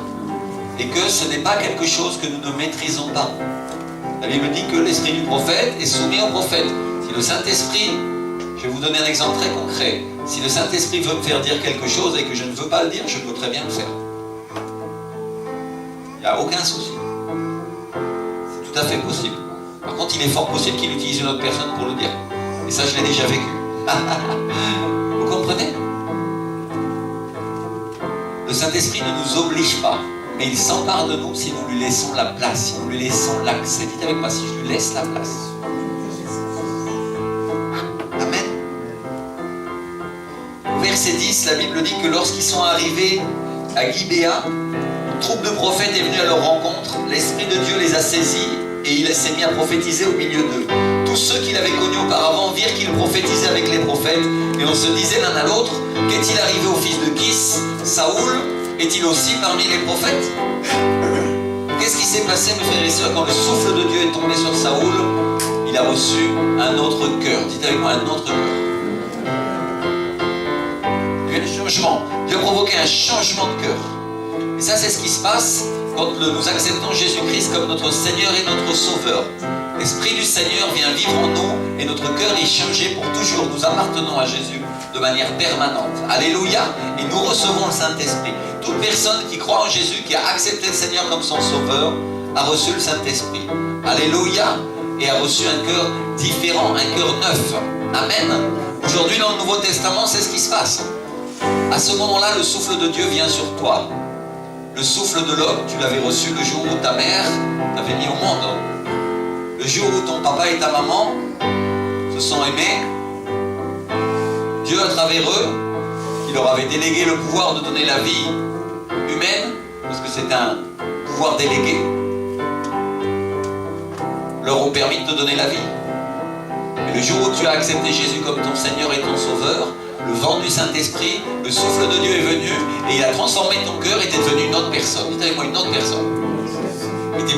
Et que ce n'est pas quelque chose que nous ne maîtrisons pas. La Bible dit que l'esprit du prophète est soumis au prophète. Si le Saint-Esprit, je vais vous donner un exemple très concret, si le Saint-Esprit veut me faire dire quelque chose et que je ne veux pas le dire, je peux très bien le faire. Il n'y a aucun souci. C'est tout à fait possible. Par contre, il est fort possible qu'il utilise une autre personne pour le dire. Et ça, je l'ai déjà vécu. Vous comprenez? Le Saint-Esprit ne nous oblige pas. Mais il s'empare de nous si nous lui laissons la place, si nous lui laissons l'accès. Dites avec moi, si je lui laisse la place. Amen. Verset 10, la Bible dit que lorsqu'ils sont arrivés à Gibéa, une troupe de prophètes est venue à leur rencontre. L'Esprit de Dieu les a saisis et il s'est mis à prophétiser au milieu d'eux. Tous ceux qu'il avait connus auparavant virent qu'il prophétisait avec les prophètes et on se disait l'un à l'autre, qu'est-il arrivé au fils de Kis, Saoul? Est-il aussi parmi les prophètes? Qu'est-ce qui s'est passé, mes frères et sœurs, quand le souffle de Dieu est tombé sur Saoul? Il a reçu un autre cœur. Dites avec moi, un autre cœur. Il y a eu un changement. Dieu a provoqué un changement de cœur. Et ça, c'est ce qui se passe quand nous acceptons Jésus-Christ comme notre Seigneur et notre Sauveur. L'Esprit du Seigneur vient vivre en nous et notre cœur est changé pour toujours. Nous appartenons à Jésus de manière permanente. Alléluia. Et nous recevons le Saint-Esprit. Toute personne qui croit en Jésus, qui a accepté le Seigneur comme son Sauveur, a reçu le Saint-Esprit. Alléluia. Et a reçu un cœur différent, un cœur neuf. Amen. Aujourd'hui, dans le Nouveau Testament, c'est ce qui se passe. À ce moment-là, le souffle de Dieu vient sur toi. Le souffle de l'homme, tu l'avais reçu le jour où ta mère t'avait mis au monde. Le jour où ton papa et ta maman se sont aimés, Dieu, à travers eux, qui leur avait délégué le pouvoir de donner la vie humaine, parce que c'est un pouvoir délégué, leur ont permis de te donner la vie. Et le jour où tu as accepté Jésus comme ton Seigneur et ton Sauveur, le vent du Saint-Esprit, le souffle de Dieu est venu et il a transformé ton cœur et t'es devenu une autre personne. Dites avec moi, une autre personne. Et t'es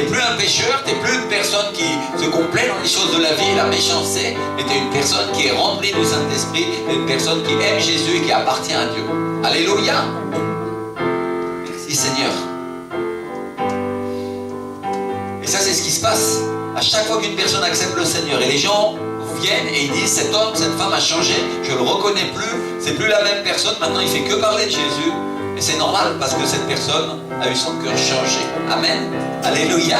plus un pécheur, t'es plus une personne qui se complaît dans les choses de la vie et la méchanceté, mais t'es une personne qui est remplie du Saint-Esprit, t'es une personne qui aime Jésus et qui appartient à Dieu. Alléluia. Merci Seigneur. Et ça, c'est ce qui se passe. À chaque fois qu'une personne accepte le Seigneur et les gens viennent et ils disent cet homme, cette femme a changé, je ne le reconnais plus, c'est plus la même personne, maintenant il fait que parler de Jésus. Et c'est normal parce que cette personne a eu son cœur changé. Amen. Alléluia.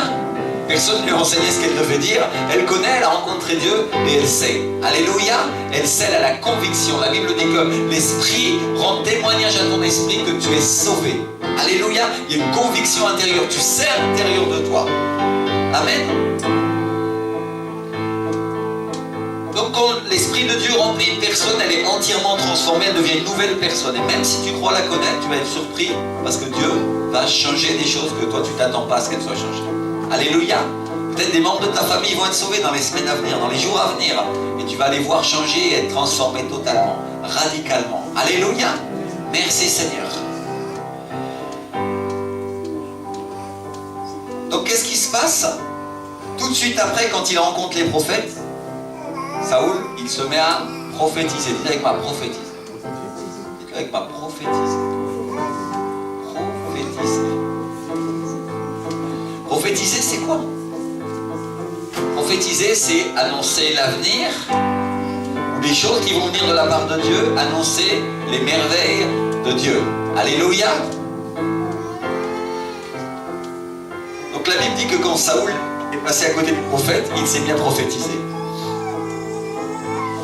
Personne ne lui a enseigné ce qu'elle devait dire. Elle connaît, elle a rencontré Dieu et elle sait. Alléluia. Elle sait, elle a la conviction. La Bible dit que l'Esprit rend témoignage à ton esprit que tu es sauvé. Alléluia. Il y a une conviction intérieure. Tu sais à l'intérieur de toi. Amen. Donc quand l'Esprit de Dieu remplit une personne, elle est entièrement transformée, elle devient une nouvelle personne. Et même si tu crois la connaître, tu vas être surpris parce que Dieu va changer des choses que toi tu t'attends pas à ce qu'elles soient changées. Alléluia. Peut-être des membres de ta famille vont être sauvés dans les semaines à venir, dans les jours à venir. Et tu vas les voir changer et être transformés totalement, radicalement. Alléluia. Merci Seigneur. Donc qu'est-ce qui se passe? Tout de suite après, quand il rencontre les prophètes, Saoul, il se met à prophétiser. Dites avec moi, prophétiser. Dites avec moi, prophétiser. Prophétiser. Prophétiser, c'est quoi? Prophétiser, c'est annoncer l'avenir, ou les choses qui vont venir de la part de Dieu, annoncer les merveilles de Dieu. Alléluia. Donc la Bible dit que quand Saoul est passé à côté du prophète, il s'est bien prophétisé.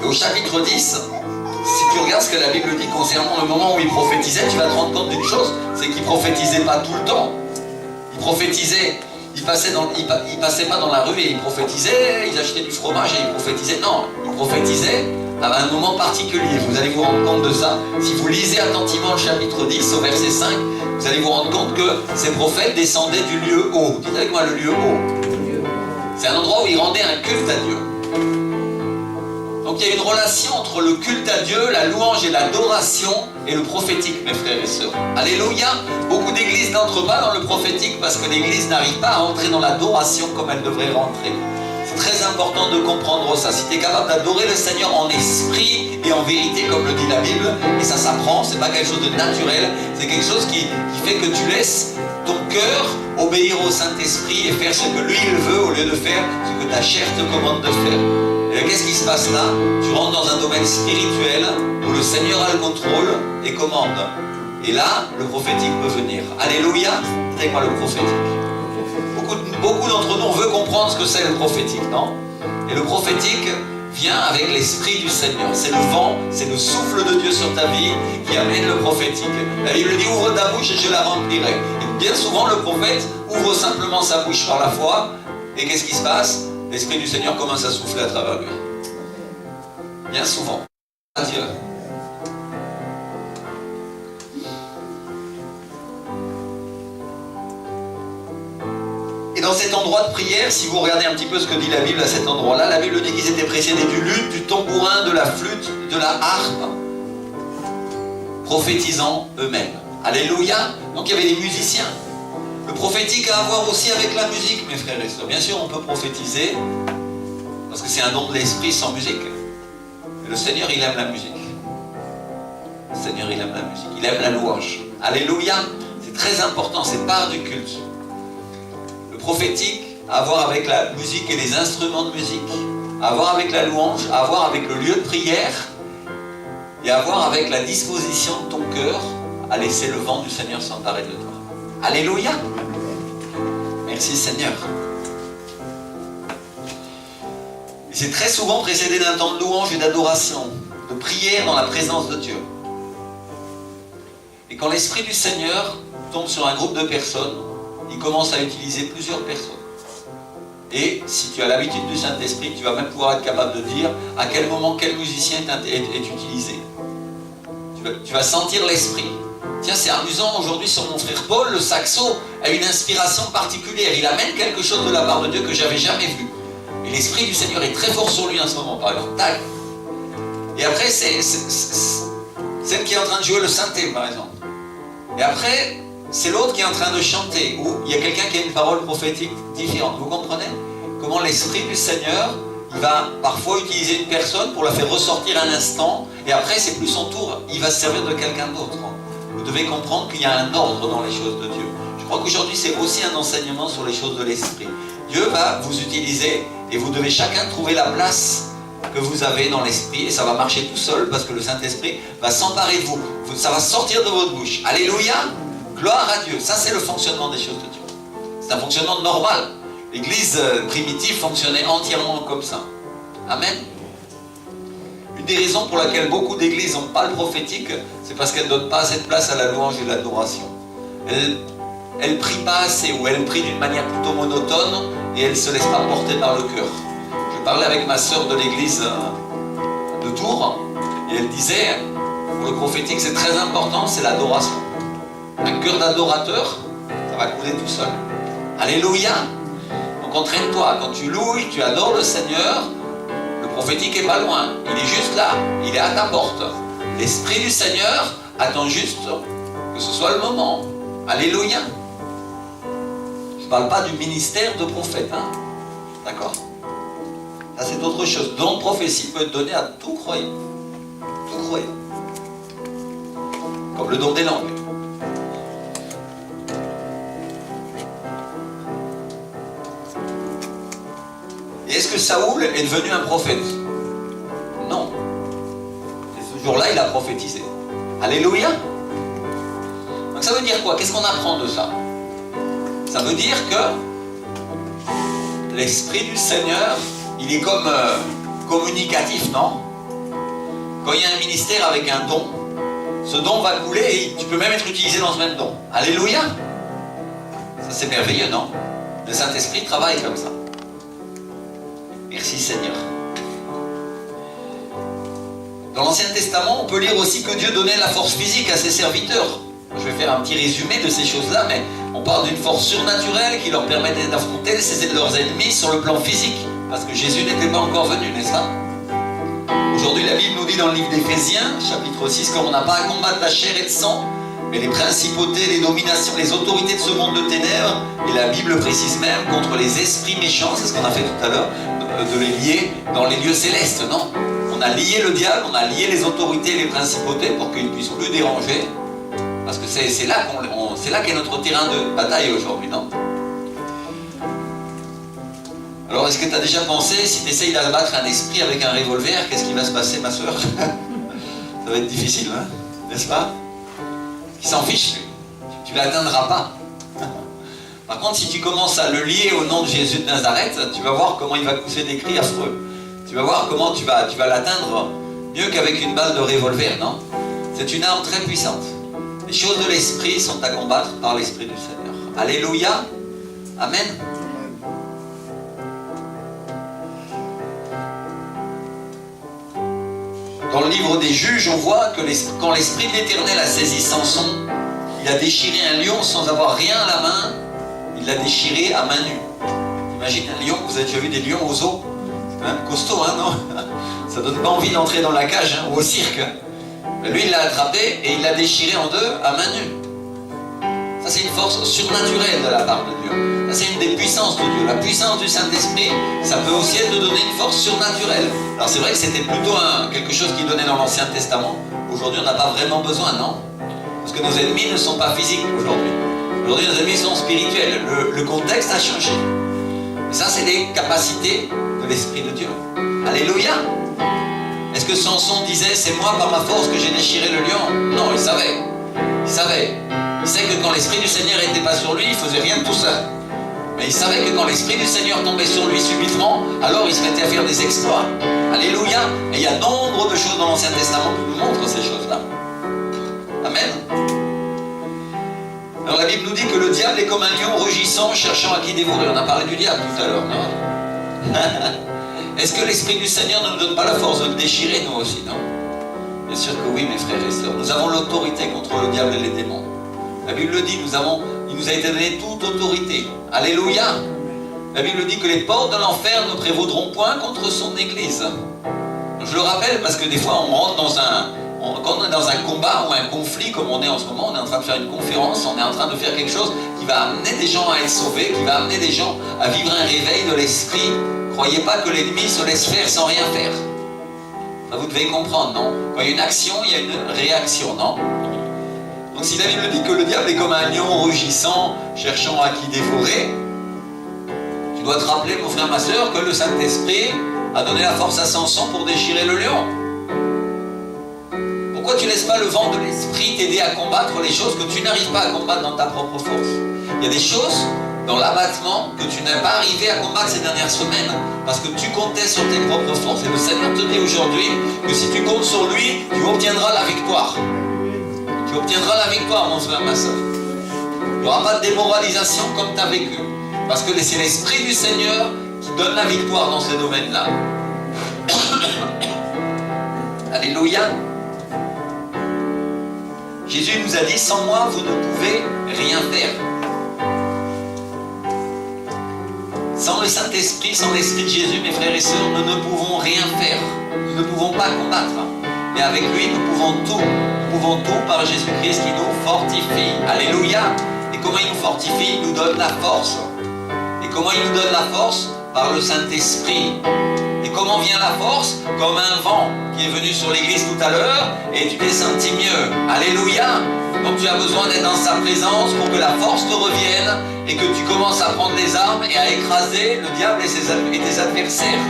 Et au chapitre 10, si tu regardes ce que la Bible dit concernant le moment où il prophétisait, tu vas te rendre compte d'une chose, c'est qu'il ne prophétisait pas tout le temps. Il prophétisait, il passait pas dans la rue et il prophétisait, ils achetaient du fromage et il prophétisait. Non, il prophétisait à un moment particulier. Vous allez vous rendre compte de ça. Si vous lisez attentivement le chapitre 10 au verset 5, vous allez vous rendre compte que ces prophètes descendaient du lieu haut. Dites avec moi le lieu haut. C'est un endroit où ils rendaient un culte à Dieu. Donc il y a une relation entre le culte à Dieu, la louange et l'adoration et le prophétique, mes frères et sœurs. Alléluia. Beaucoup d'églises n'entrent pas dans le prophétique parce que l'église n'arrive pas à entrer dans l'adoration comme elle devrait rentrer. C'est très important de comprendre ça. Si tu es capable d'adorer le Seigneur en esprit et en vérité, comme le dit la Bible, et ça s'apprend, c'est pas quelque chose de naturel, c'est quelque chose qui fait que tu laisses ton cœur obéir au Saint-Esprit et faire ce que lui il veut au lieu de faire ce que ta chair te commande de faire. Et qu'est-ce qui se passe là? Tu rentres dans un domaine spirituel où le Seigneur a le contrôle et commande. Et là, le prophétique peut venir. Alléluia. C'est quoi le prophétique? Beaucoup d'entre nous, on veut comprendre ce que c'est le prophétique, non? Et le prophétique vient avec l'Esprit du Seigneur. C'est le vent, c'est le souffle de Dieu sur ta vie qui amène le prophétique. La Bible dit, ouvre ta bouche et je la remplirai. Et bien souvent, le prophète ouvre simplement sa bouche par la foi. Et qu'est-ce qui se passe? L'Esprit du Seigneur commence à souffler à travers lui. Bien souvent. Adieu. Et dans cet endroit de prière, si vous regardez un petit peu ce que dit la Bible à cet endroit-là, la Bible dit qu'ils étaient précédés du luth, du tambourin, de la flûte, de la harpe, prophétisant eux-mêmes. Alléluia. Donc il y avait des musiciens. Le prophétique a à voir aussi avec la musique, mes frères et sœurs. Bien sûr, on peut prophétiser, parce que c'est un don de l'esprit sans musique. Mais le Seigneur, il aime la musique. Le Seigneur, il aime la musique. Il aime la louange. Alléluia. C'est très important, c'est part du culte. Le prophétique a à voir avec la musique et les instruments de musique, à voir avec la louange, à voir avec le lieu de prière, et à voir avec la disposition de ton cœur à laisser le vent du Seigneur s'emparer de toi. Alléluia. Merci Seigneur. Et c'est très souvent précédé d'un temps de louange et d'adoration, de prière dans la présence de Dieu. Et quand l'Esprit du Seigneur tombe sur un groupe de personnes, il commence à utiliser plusieurs personnes. Et si tu as l'habitude du Saint-Esprit, tu vas même pouvoir être capable de dire à quel moment quel musicien est utilisé. Tu vas sentir l'Esprit. Tiens, c'est amusant, aujourd'hui sur mon frère Paul, le saxo a une inspiration particulière. Il amène quelque chose de la part de Dieu que je n'avais jamais vu. Et l'Esprit du Seigneur est très fort sur lui en ce moment, par exemple. Tac. Et après, c'est celle qui est en train de jouer le synthé, par exemple. Et après, c'est l'autre qui est en train de chanter, ou il y a quelqu'un qui a une parole prophétique différente. Vous comprenez comment l'Esprit du Seigneur, il va parfois utiliser une personne pour la faire ressortir un instant, et après, c'est plus son tour, il va se servir de quelqu'un d'autre. Vous devez comprendre qu'il y a un ordre dans les choses de Dieu. Je crois qu'aujourd'hui, c'est aussi un enseignement sur les choses de l'Esprit. Dieu va vous utiliser, et vous devez chacun trouver la place que vous avez dans l'Esprit, et ça va marcher tout seul, parce que le Saint-Esprit va s'emparer de vous. Ça va sortir de votre bouche. Alléluia! Gloire à Dieu. Ça, c'est le fonctionnement des choses de Dieu. C'est un fonctionnement normal. L'Église primitive fonctionnait entièrement comme ça. Amen. Une des raisons pour laquelle beaucoup d'églises n'ont pas le prophétique, c'est parce qu'elles ne donnent pas assez de place à la louange et l'adoration. Elles ne prient pas assez, ou elles prient d'une manière plutôt monotone, et elles ne se laissent pas porter par le cœur. Je parlais avec ma sœur de l'église de Tours, et elle disait, pour le prophétique, c'est très important, c'est l'adoration. Un cœur d'adorateur, ça va couler tout seul. Alléluia. Donc entraîne-toi, quand tu loues, tu adores le Seigneur, le prophétique n'est pas loin, il est juste là, il est à ta porte. L'Esprit du Seigneur attend juste que ce soit le moment. Alléluia. Je ne parle pas du ministère de prophète, hein. D'accord? Ça c'est autre chose. Don de prophétie peut être donné à tout croyant. Tout croyant. Comme le don des langues. Et est-ce que Saoul est devenu un prophète? Non. Et ce jour-là, il a prophétisé. Alléluia. Donc ça veut dire quoi? Qu'est-ce qu'on apprend de ça? Ça veut dire que l'Esprit du Seigneur, il est comme communicatif, non? Quand il y a un ministère avec un don, ce don va couler et tu peux même être utilisé dans ce même don. Alléluia. Ça c'est merveilleux, non? Le Saint-Esprit travaille comme ça. Merci Seigneur. Dans l'Ancien Testament, on peut lire aussi que Dieu donnait la force physique à ses serviteurs. Je vais faire un petit résumé de ces choses-là, mais on parle d'une force surnaturelle qui leur permettait d'affronter leurs ennemis sur le plan physique, parce que Jésus n'était pas encore venu, n'est-ce pas? Aujourd'hui, la Bible nous dit dans le livre d'Éphésiens, chapitre 6, qu'on n'a pas à combattre la chair et le sang, mais les principautés, les dominations, les autorités de ce monde de ténèbres, et la Bible précise même contre les esprits méchants, c'est ce qu'on a fait tout à l'heure, de les lier dans les lieux célestes, non? On a lié le diable, on a lié les autorités et les principautés pour qu'ils ne puissent plus déranger, parce que c'est là qu'est notre terrain de bataille aujourd'hui, non? Alors, est-ce que tu as déjà pensé, si tu essayes d'abattre un esprit avec un revolver, qu'est-ce qui va se passer, ma soeur? Ça va être difficile, hein? N'est-ce pas? Il s'en fiche, lui. Tu ne l'atteindras pas. Par contre, si tu commences à le lier au nom de Jésus de Nazareth, tu vas voir comment il va pousser des cris affreux. Tu vas voir comment tu vas l'atteindre mieux qu'avec une balle de revolver, non? C'est une arme très puissante. Les choses de l'esprit sont à combattre par l'Esprit du Seigneur. Alléluia. Amen. Dans le livre des Juges, on voit que quand l'Esprit de l'Éternel a saisi Samson, il a déchiré un lion sans avoir rien à la main, il l'a déchiré à main nue. Imagine un lion, vous avez déjà vu des lions aux zoo? C'est quand même costaud, hein, non? Ça donne pas envie d'entrer dans la cage, hein, ou au cirque. Mais lui, il l'a attrapé et il l'a déchiré en deux à main nue. Ça, c'est une force surnaturelle de la part de Dieu. Ça, c'est une des puissances de Dieu. La puissance du Saint-Esprit, ça peut aussi être de donner une force surnaturelle. Alors, c'est vrai que c'était plutôt quelque chose qu'il donnait dans l'Ancien Testament. Aujourd'hui, on n'a pas vraiment besoin, non? Parce que nos ennemis ne sont pas physiques aujourd'hui. Aujourd'hui, nos ennemis sont spirituels. Le contexte a changé. Et ça, c'est des capacités de l'Esprit de Dieu. Alléluia! Est-ce que Samson disait, c'est moi par ma force que j'ai déchiré le lion? Non, il savait. Il savait. Il sait que quand l'Esprit du Seigneur n'était pas sur lui, il ne faisait rien de tout ça. Mais il savait que quand l'Esprit du Seigneur tombait sur lui subitement, alors il se mettait à faire des exploits. Alléluia! Et il y a nombre de choses dans l'Ancien Testament qui nous montrent ces choses-là. Amen. Alors la Bible nous dit que le diable est comme un lion rugissant, cherchant à qui dévorer. On a parlé du diable tout à l'heure, non? Est-ce que l'Esprit du Seigneur ne nous donne pas la force de le déchirer, nous aussi, non? Bien sûr que oui, mes frères et sœurs. Nous avons l'autorité contre le diable et les démons. La Bible le dit, il nous a été donné toute autorité. Alléluia! La Bible dit que les portes de l'enfer ne prévaudront point contre son Église. Je le rappelle parce que des fois on rentre quand on est dans un combat ou un conflit comme on est en ce moment, on est en train de faire une conférence, on est en train de faire quelque chose qui va amener des gens à être sauvés, qui va amener des gens à vivre un réveil de l'esprit. Croyez pas que l'ennemi se laisse faire sans rien faire. Ça, vous devez comprendre, non? Quand il y a une action, il y a une réaction, non? Donc si la Bible dit que le diable est comme un lion rugissant, cherchant à qui dévorer, tu dois te rappeler, mon frère, ma soeur, que le Saint-Esprit a donné la force à Samson pour déchirer le lion. Pourquoi tu ne laisses pas le vent de l'Esprit t'aider à combattre les choses que tu n'arrives pas à combattre dans ta propre force? Il y a des choses dans l'abattement que tu n'as pas arrivé à combattre ces dernières semaines parce que tu comptais sur tes propres forces. Et le Seigneur te dit aujourd'hui que si tu comptes sur lui, tu obtiendras la victoire. Tu obtiendras la victoire, mon frère, ma soeur. Il n'y aura pas de démoralisation comme tu as vécu. Parce que c'est l'Esprit du Seigneur qui donne la victoire dans ces domaines-là. Alléluia. Jésus nous a dit, sans moi, vous ne pouvez rien faire. Sans le Saint-Esprit, sans l'Esprit de Jésus, mes frères et sœurs, nous ne pouvons rien faire. Nous ne pouvons pas combattre. Mais avec lui, nous pouvons tout. Nous pouvons tout par Jésus-Christ qui nous fortifie. Alléluia. Et comment il nous fortifie? Il nous donne la force. Et comment il nous donne la force? Par le Saint-Esprit. Et comment vient la force? Comme un vent qui est venu sur l'église tout à l'heure et tu t'es senti mieux. Alléluia. Donc tu as besoin d'être dans sa présence pour que la force te revienne et que tu commences à prendre les armes et à écraser le diable et tes adversaires.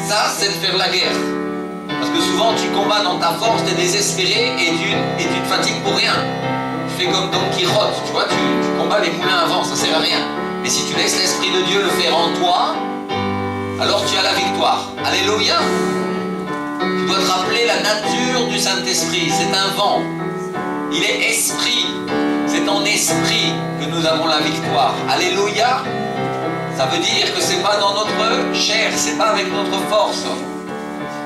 Ça, c'est de faire la guerre. Parce que souvent tu combats dans ta force, tu es désespéré et tu te fatigues pour rien. Tu fais comme Don Quichotte, tu vois, tu combats les moulins à vent, ça sert à rien. Mais si tu laisses l'Esprit de Dieu le faire en toi, alors tu as la victoire. Alléluia. Tu dois te rappeler la nature du Saint-Esprit. C'est un vent. Il est esprit. C'est en esprit que nous avons la victoire. Alléluia. Ça veut dire que ce n'est pas dans notre chair, c'est pas avec notre force.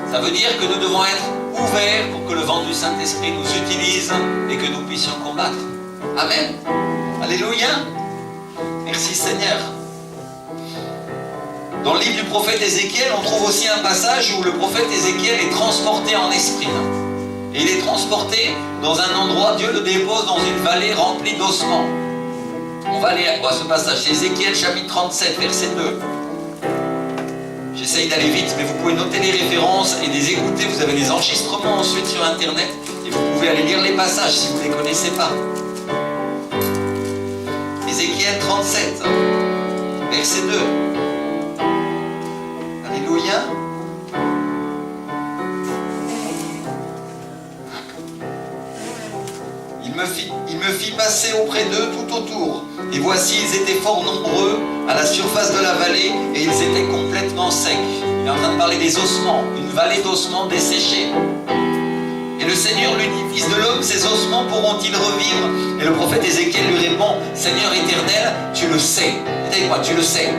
Ça veut dire que nous devons être ouverts pour que le vent du Saint-Esprit nous utilise et que nous puissions combattre. Amen. Alléluia. Merci Seigneur. Dans le livre du prophète Ézéchiel, on trouve aussi un passage où le prophète Ézéchiel est transporté en esprit. Et il est transporté dans un endroit, Dieu le dépose dans une vallée remplie d'ossements. On va aller à ce passage, c'est Ézéchiel chapitre 37, verset 2. J'essaye d'aller vite, mais vous pouvez noter les références et les écouter. Vous avez des enregistrements ensuite sur Internet et vous pouvez aller lire les passages si vous ne les connaissez pas. Ézéchiel 37, verset 2. Alléluia. Il me fit passer auprès d'eux tout autour. Et voici, ils étaient fort nombreux à la surface de la vallée et ils étaient complètement secs. Il est en train de parler des ossements, une vallée d'ossements desséchés. Et le Seigneur lui dit, fils de l'homme, ces ossements pourront-ils revivre? Et le prophète Ézéchiel lui répond, Seigneur éternel, tu le sais. Dites moi, tu le sais.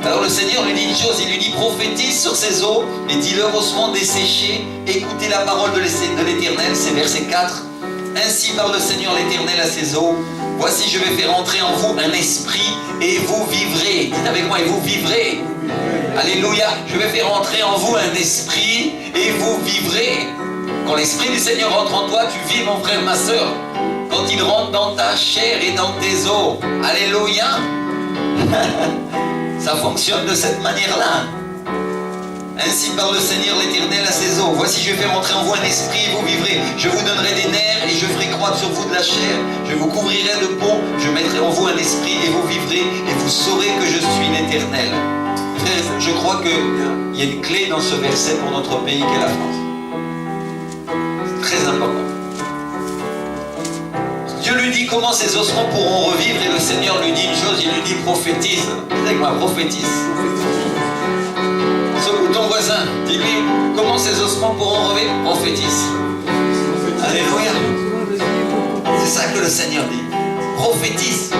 Alors le Seigneur lui dit une chose, il lui dit, prophétise sur ces eaux et dis-leur ossements desséchés, écoutez la parole de l'Éternel, c'est verset 4. Ainsi parle le Seigneur l'Éternel à ces eaux, voici je vais faire entrer en vous un esprit et vous vivrez. Dites avec moi, et vous vivrez. Alléluia, je vais faire entrer en vous un esprit et vous vivrez. Quand l'Esprit du Seigneur rentre en toi, tu vis mon frère, ma soeur. Quand il rentre dans ta chair et dans tes os, alléluia. Ça fonctionne de cette manière-là. Ainsi parle le Seigneur l'Éternel à ses eaux. Voici, je vais faire entrer en vous un esprit et vous vivrez. Je vous donnerai des nerfs et je ferai croître sur vous de la chair. Je vous couvrirai de peau. Je mettrai en vous un esprit et vous vivrez. Et vous saurez que je suis l'Éternel. Frères, je crois qu'il y a une clé dans ce verset pour notre pays qu'est la France. C'est très important. Dieu lui dit comment ces ossements pourront revivre et le Seigneur lui dit une chose, il lui dit prophétise. Avec moi, prophétise. Secoue ton voisin, dis-lui comment ces ossements pourront revivre, prophétise. Alléluia. C'est ça que le Seigneur dit. Prophétise.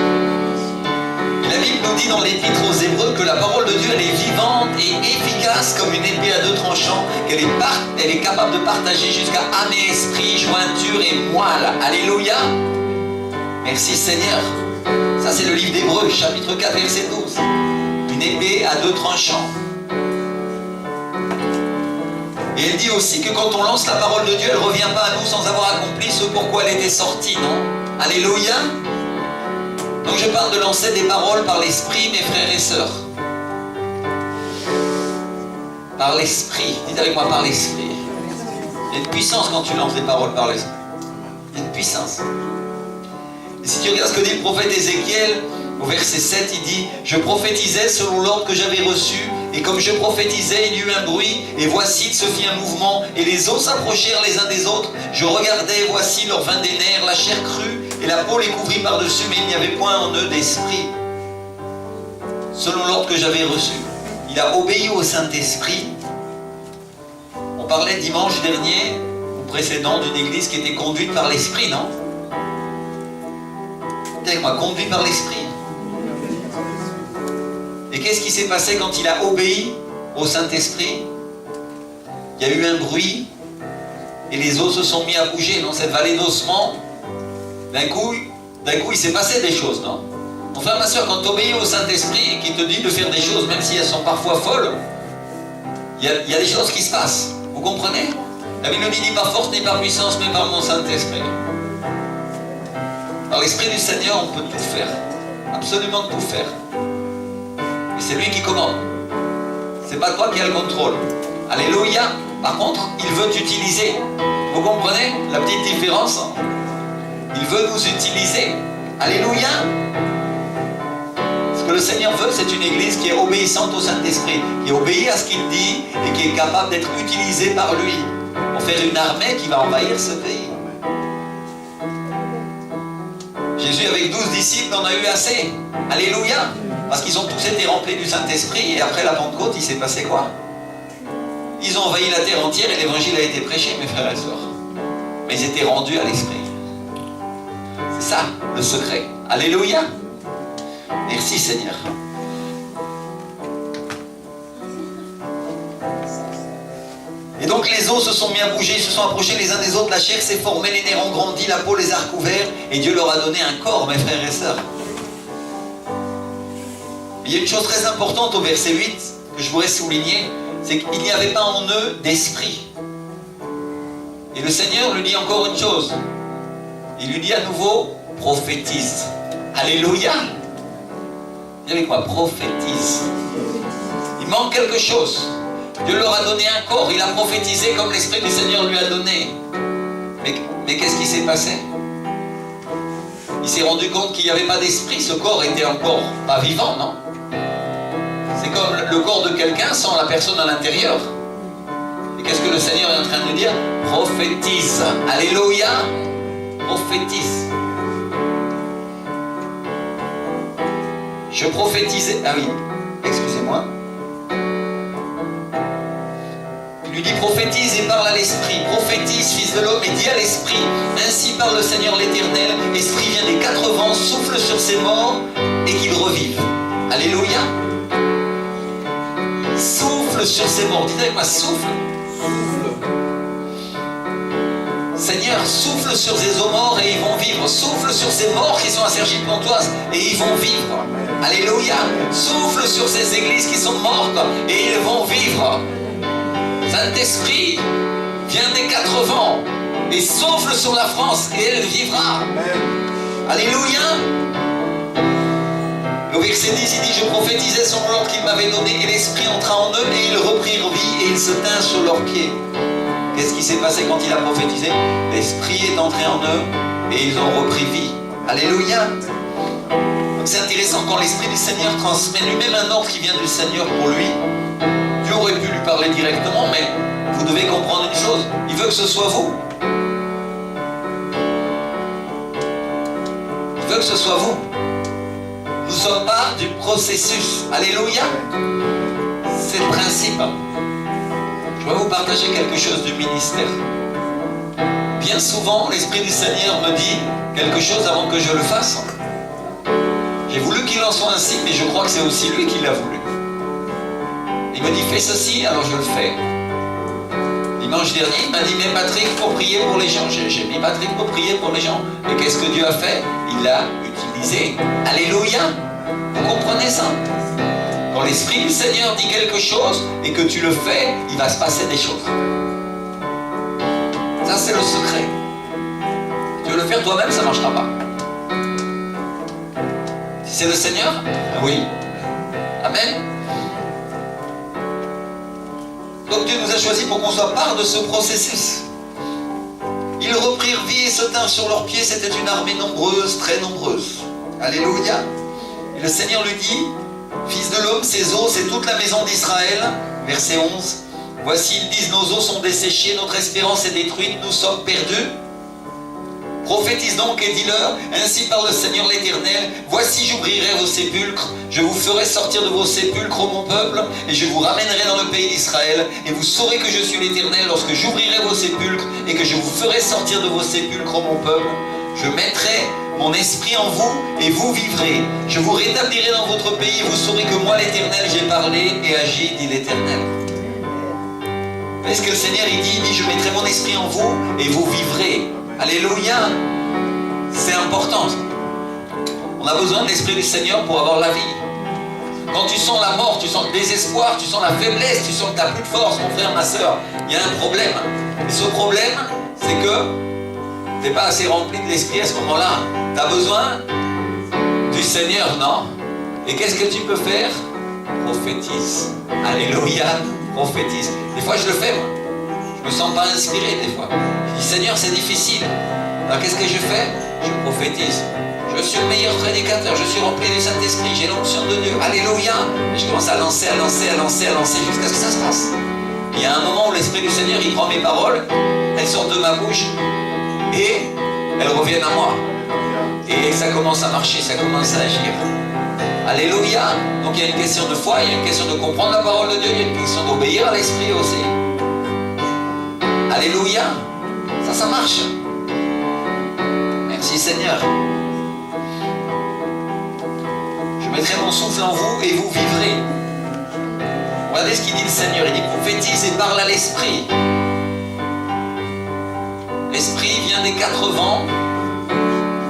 La Bible nous dit dans l'Épître aux Hébreux que la parole de Dieu elle est vivante et efficace comme une épée à deux tranchants, qu'elle est capable de partager jusqu'à âme et esprit, jointure et moelle. Alléluia. Merci Seigneur. Ça c'est le livre d'Hébreux, chapitre 4, verset 12. Une épée à deux tranchants. Et elle dit aussi que quand on lance la parole de Dieu, elle ne revient pas à nous sans avoir accompli ce pourquoi elle était sortie, non? Alléluia. Donc je parle de lancer des paroles par l'esprit, mes frères et sœurs. Par l'esprit. Dites avec moi, par l'esprit. Il y a une puissance quand tu lances des paroles par l'esprit. Il y a une puissance. Et si tu regardes ce que dit le prophète Ézéchiel, au verset 7, il dit « Je prophétisais selon l'ordre que j'avais reçu, et comme je prophétisais, il y eut un bruit, et voici, il se fit un mouvement, et les os s'approchèrent les uns des autres. Je regardais, et voici, leur vint des nerfs, la chair crue, et la peau les couvrit par-dessus, mais il n'y avait point en eux d'esprit. Selon l'ordre que j'avais reçu. » Il a obéi au Saint-Esprit. On parlait dimanche dernier, ou précédent, d'une église qui était conduite par l'Esprit, non? Moi, conduit par l'Esprit. Et qu'est-ce qui s'est passé quand il a obéi au Saint-Esprit? Il y a eu un bruit et les os se sont mis à bouger dans cette vallée d'ossements. D'un coup, il s'est passé des choses, non? Mon frère, ma soeur, quand tu obéis au Saint-Esprit et qu'il te dit de faire des choses, même si elles sont parfois folles, il y a des choses qui se passent. Vous comprenez? La Bible dit ni par force ni par puissance, mais par mon Saint-Esprit. Par l'Esprit du Seigneur, on peut tout faire. Absolument tout faire. Et c'est lui qui commande. C'est pas toi qui as le contrôle. Alléluia. Par contre, il veut t'utiliser. Vous comprenez la petite différence? Il veut nous utiliser. Alléluia. Ce que le Seigneur veut, c'est une église qui est obéissante au Saint-Esprit, qui obéit à ce qu'il dit et qui est capable d'être utilisée par lui pour faire une armée qui va envahir ce pays. Jésus avec 12 disciples en a eu assez. Alléluia. Parce qu'ils ont tous été remplis du Saint-Esprit et après la Pentecôte, il s'est passé quoi? Ils ont envahi la terre entière et l'évangile a été prêché, mes frères et sœurs. Mais ils étaient rendus à l'Esprit. C'est ça, le secret. Alléluia. Merci Seigneur. Et donc les os se sont mis à bouger, ils se sont approchés les uns des autres, la chair s'est formée, les nerfs ont grandi, la peau les a recouverts, et Dieu leur a donné un corps, mes frères et sœurs. Il y a une chose très importante au verset 8 que je voudrais souligner, c'est qu'il n'y avait pas en eux d'esprit. Et le Seigneur lui dit encore une chose. Il lui dit à nouveau, prophétise. Alléluia. Vous savez quoi? Prophétise. Il manque quelque chose. Dieu leur a donné un corps. Il a prophétisé comme l'Esprit du Seigneur lui a donné. Mais qu'est-ce qui s'est passé? Il s'est rendu compte qu'il n'y avait pas d'esprit. Ce corps était encore pas vivant, non? C'est comme le corps de quelqu'un sans la personne à l'intérieur. Et qu'est-ce que le Seigneur est en train de nous dire? Prophétise. Alléluia. Prophétise. Je prophétisais. Ah oui, excusez-moi. Il lui dit prophétise et parle à l'esprit. Prophétise, fils de l'homme, et dis à l'esprit. Ainsi parle le Seigneur l'Éternel. Esprit vient des 4 vents, souffle sur ses morts et qu'ils revivent. Alléluia. Souffle sur ses morts. Dites avec moi, souffle. Seigneur, souffle sur ces eaux morts et ils vont vivre. Souffle sur ces morts qui sont à Cergy-Pontoise et ils vont vivre. Alléluia. Souffle sur ces églises qui sont mortes et ils vont vivre. Saint-Esprit, viens des 4 vents et souffle sur la France et elle vivra. Alléluia. Au verset 10, il dit, je prophétisais sur l'ordre qu'il m'avait donné et l'Esprit entra en eux et ils reprirent vie et ils se tinrent sur leurs pieds. Qu'est-ce qui s'est passé quand il a prophétisé? L'Esprit est entré en eux et ils ont repris vie. Alléluia. Donc c'est intéressant quand l'Esprit du Seigneur transmet lui-même un ordre qui vient du Seigneur pour lui. Dieu aurait pu lui parler directement, mais vous devez comprendre une chose. Il veut que ce soit vous. Il veut que ce soit vous. Nous sommes part du processus. Alléluia. C'est le principe. Je vais vous partager quelque chose du ministère. Bien souvent, l'Esprit du Seigneur me dit quelque chose avant que je le fasse. J'ai voulu qu'il en soit ainsi, mais je crois que c'est aussi lui qui l'a voulu. Il me dit, fais ceci, alors je le fais. Dimanche dernier, il m'a dit, mets Patrick pour prier pour les gens. J'ai mis Patrick pour prier pour les gens. Et qu'est-ce que Dieu a fait? Il l'a utilisé. Alléluia. Vous comprenez ça? Quand l'Esprit du Seigneur dit quelque chose et que tu le fais, il va se passer des choses. Ça, c'est le secret. Tu veux le faire toi-même, ça ne marchera pas. Si c'est le Seigneur, oui. Amen. Donc Dieu nous a choisis pour qu'on soit part de ce processus. Ils reprirent vie et se tinrent sur leurs pieds. C'était une armée nombreuse, très nombreuse. Alléluia. Et le Seigneur lui dit, fils de l'homme, ces eaux, c'est toute la maison d'Israël. Verset 11. Voici, ils disent, nos eaux sont desséchées, notre espérance est détruite, nous sommes perdus. Prophétise donc et dis-leur, ainsi parle le Seigneur l'Éternel, voici j'ouvrirai vos sépulcres, je vous ferai sortir de vos sépulcres, ô mon peuple, et je vous ramènerai dans le pays d'Israël, et vous saurez que je suis l'Éternel lorsque j'ouvrirai vos sépulcres, et que je vous ferai sortir de vos sépulcres, ô mon peuple. Je mettrai mon esprit en vous, et vous vivrez. Je vous rétablirai dans votre pays, et vous saurez que moi l'Éternel, j'ai parlé et agi, dit l'Éternel. Est-ce que le Seigneur, il dit, je mettrai mon esprit en vous, et vous vivrez. Alléluia. C'est important. On a besoin de l'Esprit du Seigneur pour avoir la vie. Quand tu sens la mort, tu sens le désespoir, tu sens la faiblesse, tu sens que tu n'as plus de force, mon frère, ma soeur, il y a un problème. Et ce problème, c'est que tu n'es pas assez rempli de l'Esprit à ce moment-là. Tu as besoin du Seigneur, non? Et qu'est-ce que tu peux faire? Prophétise. Alléluia, prophétise. Des fois, je le fais, moi. Je me sens pas inspiré, des fois. Je dis, Seigneur, c'est difficile. Alors, qu'est-ce que je fais? Je prophétise. Je suis le meilleur prédicateur, je suis rempli du Saint-Esprit, j'ai l'onction de Dieu. Alléluia. Et je commence à lancer, jusqu'à ce que ça se passe. Il y a un moment où l'Esprit du Seigneur, il prend mes paroles, elles sortent de ma bouche, et elles reviennent à moi. Et ça commence à marcher, ça commence à agir. Alléluia. Donc il y a une question de foi, il y a une question de comprendre la parole de Dieu, il y a une question d'obéir à l'Esprit aussi. Alléluia. Ça marche. Merci Seigneur. Je mettrai mon souffle en vous et vous vivrez. Regardez ce qu'il dit le Seigneur. Il dit prophétise et parle à l'Esprit. L'Esprit vient des 4 vents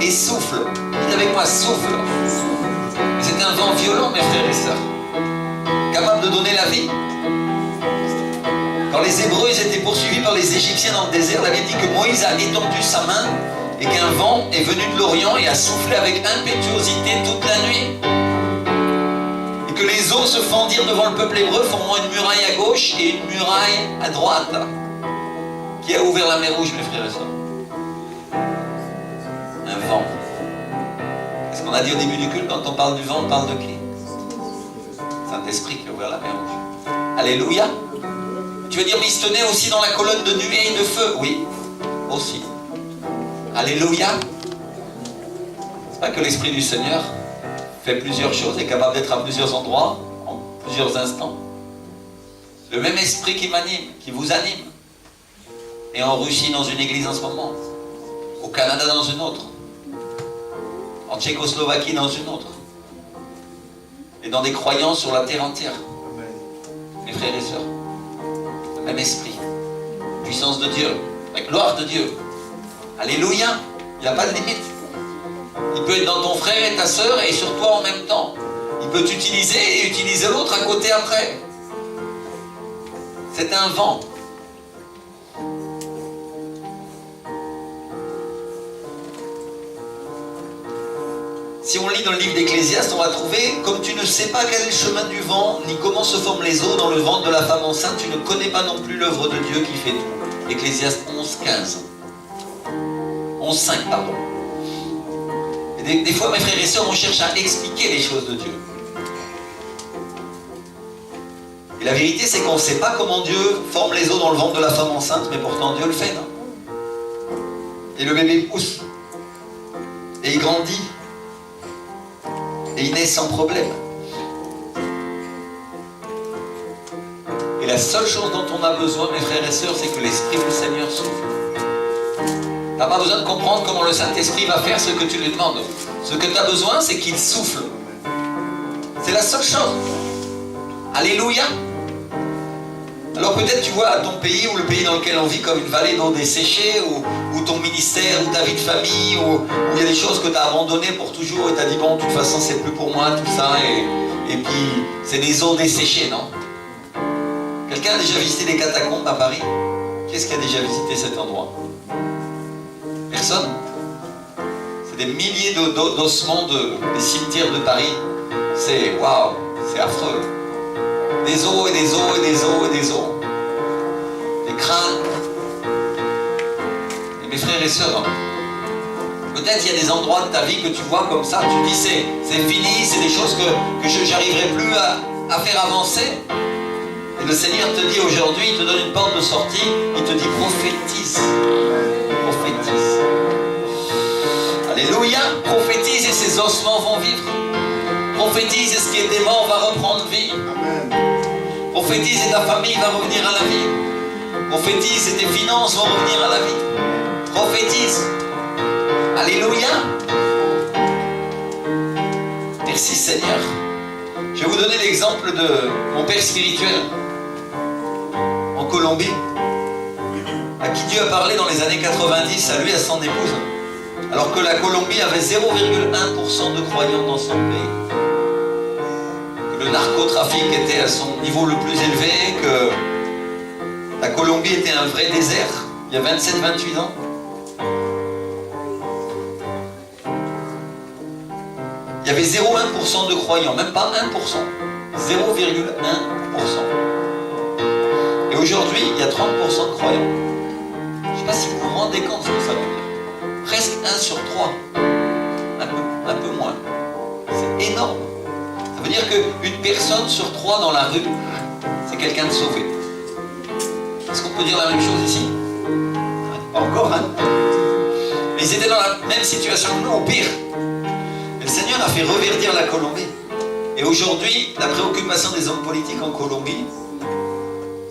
et souffle. Dites avec moi, souffle. C'est un vent violent, mes frères et sœurs, capable de donner la vie. Quand les Hébreux étaient poursuivis par les Égyptiens dans le désert, la Bible dit que Moïse a étendu sa main et qu'un vent est venu de l'Orient et a soufflé avec impétuosité toute la nuit. Et que les eaux se fendirent devant le peuple hébreu, formant une muraille à gauche et une muraille à droite. Qui a ouvert la mer Rouge, mes frères et sœurs? Un vent. Qu'est-ce qu'on a dit au début du culte? Quand on parle du vent, on parle de qui? Saint-Esprit qui a ouvert la mer Rouge. Alléluia. Tu veux dire, mais il se tenait aussi dans la colonne de nuée et de feu? Oui, aussi. Alléluia. C'est pas que l'Esprit du Seigneur fait plusieurs choses, est capable d'être à plusieurs endroits, en plusieurs instants. Le même Esprit qui m'anime, qui vous anime. Et en Russie dans une église en ce moment, au Canada dans une autre, en Tchécoslovaquie dans une autre, et dans des croyants sur la terre entière. Mes frères et sœurs, le même esprit, puissance de Dieu, la gloire de Dieu. Alléluia, il n'a pas de limite. Il peut être dans ton frère et ta sœur et sur toi en même temps. Il peut t'utiliser et utiliser l'autre à côté après. C'est un vent. Si on lit dans le livre d'Ecclésiaste, on va trouver « Comme tu ne sais pas quel est le chemin du vent, ni comment se forment les eaux dans le ventre de la femme enceinte, tu ne connais pas non plus l'œuvre de Dieu qui fait tout. » Ecclésiaste 11, 15. 11, 5, pardon. Et des fois, mes frères et sœurs, on cherche à expliquer les choses de Dieu. Et la vérité, c'est qu'on ne sait pas comment Dieu forme les eaux dans le ventre de la femme enceinte, mais pourtant Dieu le fait, non? Et le bébé pousse. Et il grandit. Et il naît sans problème. Et la seule chose dont on a besoin, mes frères et sœurs, c'est que l'Esprit du Seigneur souffle. Tu n'as pas besoin de comprendre comment le Saint-Esprit va faire ce que tu lui demandes. Ce que tu as besoin, c'est qu'il souffle. C'est la seule chose. Alléluia. Alors peut-être tu vois ton pays ou le pays dans lequel on vit comme une vallée d'eau desséchée, ou ton ministère, ou ta vie de famille, où il y a des choses que tu as abandonnées pour toujours et tu as dit bon, de toute façon c'est plus pour moi tout ça, et puis c'est des eaux desséchées, non? Quelqu'un a déjà visité les catacombes à Paris? Qu'est-ce qui a déjà visité cet endroit? Personne? C'est des milliers d'ossements des cimetières de Paris. C'est waouh, c'est affreux. Des os et des os et des os et des os. Des crânes. Et mes frères et sœurs, peut-être il y a des endroits de ta vie que tu vois comme ça, tu dis c'est fini, c'est des choses que je n'arriverai plus à faire avancer. Et le Seigneur te dit aujourd'hui, il te donne une porte de sortie, il te dit prophétise. Prophétise. Alléluia, prophétise et ces ossements vont vivre. Prophétise et ce qui était mort va reprendre vie. Prophétise et ta famille va revenir à la vie. Prophétise et tes finances vont revenir à la vie. Prophétise. Alléluia. Merci Seigneur. Je vais vous donner l'exemple de mon père spirituel en Colombie, à qui Dieu a parlé dans les années 90, à lui et à son épouse, Alors que la Colombie avait 0,1% de croyants dans son pays. Que le narcotrafic était à son niveau le plus élevé, que la Colombie était un vrai désert, il y a 27-28 ans. Il y avait 0,1% de croyants, même pas 1%. 0,1%. Et aujourd'hui, il y a 30% de croyants. Je ne sais pas si vous vous rendez compte de ce que ça veut dire. Presque 1 sur 3. Un peu moins. C'est énorme. Ça veut dire qu'une personne sur 3 dans la rue, c'est quelqu'un de sauvé. Est-ce qu'on peut dire la même chose ici? Encore, hein? Mais ils étaient dans la même situation que nous, au pire. Et le Seigneur a fait reverdir la Colombie. Et aujourd'hui, la préoccupation des hommes politiques en Colombie,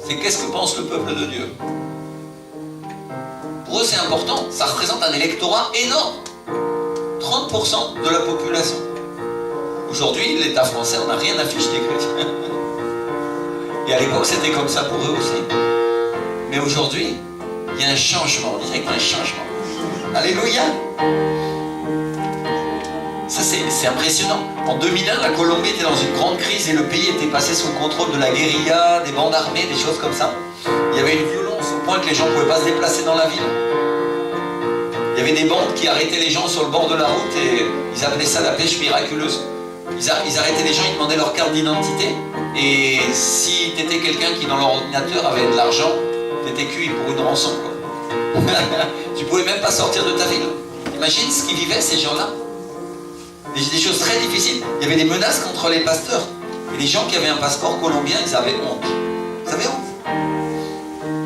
c'est qu'est-ce que pense le peuple de Dieu? Pour eux, c'est important. Ça représente un électorat énorme. 30% de la population. Aujourd'hui, l'État français, on n'a rien à fiche des chrétiens. Et à l'époque, c'était comme ça pour eux aussi. Mais aujourd'hui, il y a un changement. On dirait qu'il y a un changement. Alléluia! Ça, c'est impressionnant. En 2001, la Colombie était dans une grande crise et le pays était passé sous le contrôle de la guérilla, des bandes armées, des choses comme ça. Il y avait une violence au point que les gens ne pouvaient pas se déplacer dans la ville. Il y avait des bandes qui arrêtaient les gens sur le bord de la route et ils appelaient ça la pêche miraculeuse. Ils arrêtaient les gens, ils demandaient leur carte d'identité. Et si tu étais quelqu'un qui, dans leur ordinateur, avait de l'argent, tu étais cuit pour une rançon, quoi. Tu pouvais même pas sortir de ta ville. Imagine ce qu'ils vivaient, ces gens-là. Des choses très difficiles. Il y avait des menaces contre les pasteurs. Et les gens qui avaient un passeport colombien, ils avaient honte. Ils avaient honte.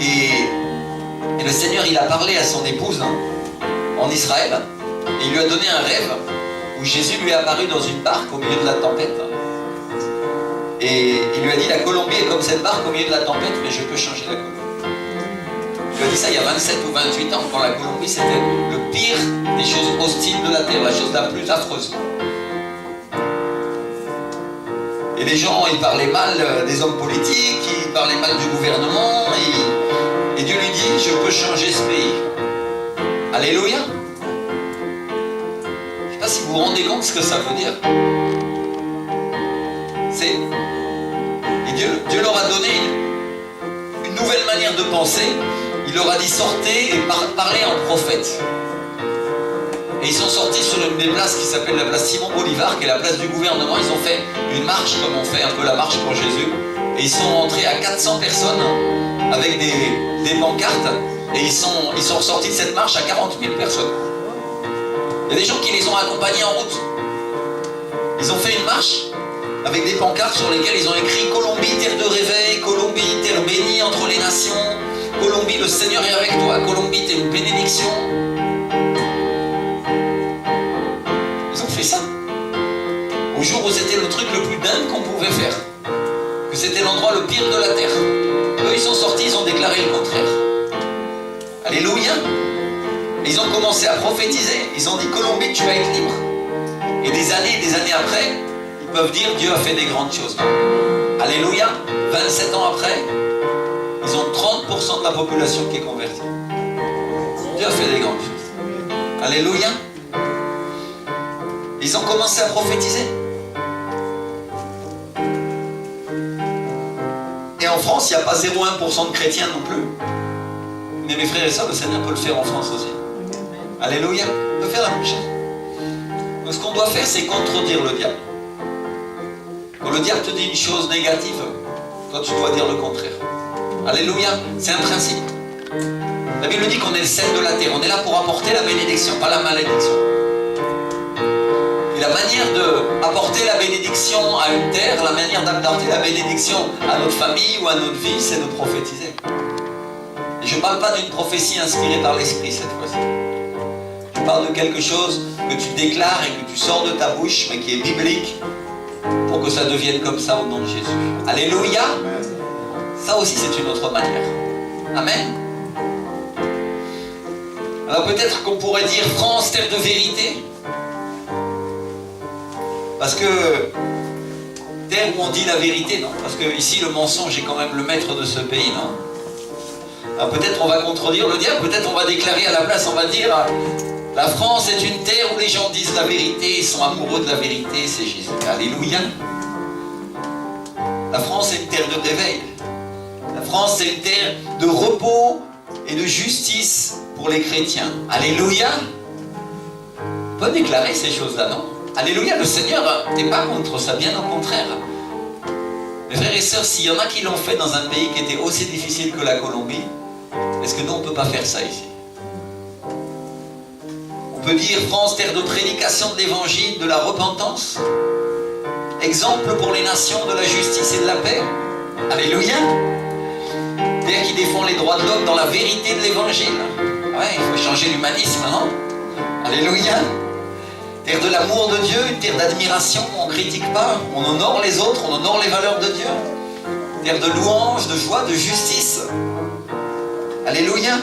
Et le Seigneur, il a parlé à son épouse en Israël. Et il lui a donné un rêve où Jésus lui est apparu dans une barque au milieu de la tempête. Et il lui a dit, la Colombie est comme cette barque au milieu de la tempête, mais je peux changer la Colombie. Il lui a dit ça il y a 27 ou 28 ans, quand la Colombie c'était le pire des choses hostiles de la terre, la chose la plus affreuse. Et les gens, ils parlaient mal des hommes politiques, ils parlaient mal du gouvernement, et Dieu lui dit, je peux changer ce pays. Alléluia. Je ne sais pas si vous vous rendez compte de ce que ça veut dire. Et Dieu leur a donné une nouvelle manière de penser. Il leur a dit, sortez et parlez en prophète. Et ils sont sortis sur une des places qui s'appelle la place Simon Bolivar, qui est la place du gouvernement. Ils ont fait une marche, comme on fait un peu la marche pour Jésus. Et ils sont entrés à 400 personnes avec des pancartes. Et ils sont ressortis de cette marche à 40 000 personnes. Il y a des gens qui les ont accompagnés en route. Ils ont fait une marche avec des pancartes sur lesquelles ils ont écrit « Colombie, terre de réveil, Colombie, terre bénie entre les nations, Colombie, le Seigneur est avec toi, Colombie, t'es une bénédiction. » Ils ont fait ça. Au jour où c'était le truc le plus dingue qu'on pouvait faire. Que c'était l'endroit le pire de la terre. Eux, ils sont sortis, ils ont déclaré le contraire. Alléluia. Et ils ont commencé à prophétiser. Ils ont dit « Colombie, tu vas être libre. » Et des années après, ils peuvent dire « Dieu a fait des grandes choses. » Alléluia. 27 ans après, ils ont 30% de la population qui est convertie. Dieu a fait des grandes choses. Alléluia. Ils ont commencé à prophétiser. Et en France, il n'y a pas 0,1% de chrétiens non plus. Mais mes frères et sœurs, le Seigneur peut le faire en France aussi. Alléluia. Il peut faire la même chose. Donc ce qu'on doit faire, c'est contredire le diable. Quand le diable te dit une chose négative, toi tu dois dire le contraire. Alléluia, c'est un principe. La Bible dit qu'on est le sel de la terre. On est là pour apporter la bénédiction, pas la malédiction. Et la manière d'apporter la bénédiction à une terre, la manière d'apporter la bénédiction à notre famille ou à notre vie, c'est de prophétiser. Et je ne parle pas d'une prophétie inspirée par l'Esprit cette fois-ci. Je parle de quelque chose que tu déclares et que tu sors de ta bouche, mais qui est biblique, pour que ça devienne comme ça au nom de Jésus. Alléluia. Ça aussi, c'est une autre manière. Amen. Alors peut-être qu'on pourrait dire France, terre de vérité. Parce que terre où on dit la vérité, non. Parce que ici, le mensonge est quand même le maître de ce pays, non. Alors peut-être on va contredire le diable, peut-être on va déclarer à la place, on va dire La France est une terre où les gens disent la vérité, ils sont amoureux de la vérité, c'est Jésus. Alléluia. La France est une terre de réveil. La France est une terre de repos et de justice pour les chrétiens. Alléluia. On peut déclarer ces choses-là, non? Alléluia, le Seigneur n'est pas contre ça, bien au contraire. Mes frères et sœurs, s'il y en a qui l'ont fait dans un pays qui était aussi difficile que la Colombie, est-ce que nous, on ne peut pas faire ça ici? On peut dire France, terre de prédication de l'évangile, de la repentance, exemple pour les nations de la justice et de la paix. Alléluia. Terre qui défend les droits de l'homme dans la vérité de l'évangile. Ouais, il faut changer l'humanisme, non? Alléluia. Terre de l'amour de Dieu, une terre d'admiration, on ne critique pas, on honore les autres, on honore les valeurs de Dieu. Terre de louange, de joie, de justice. Alléluia.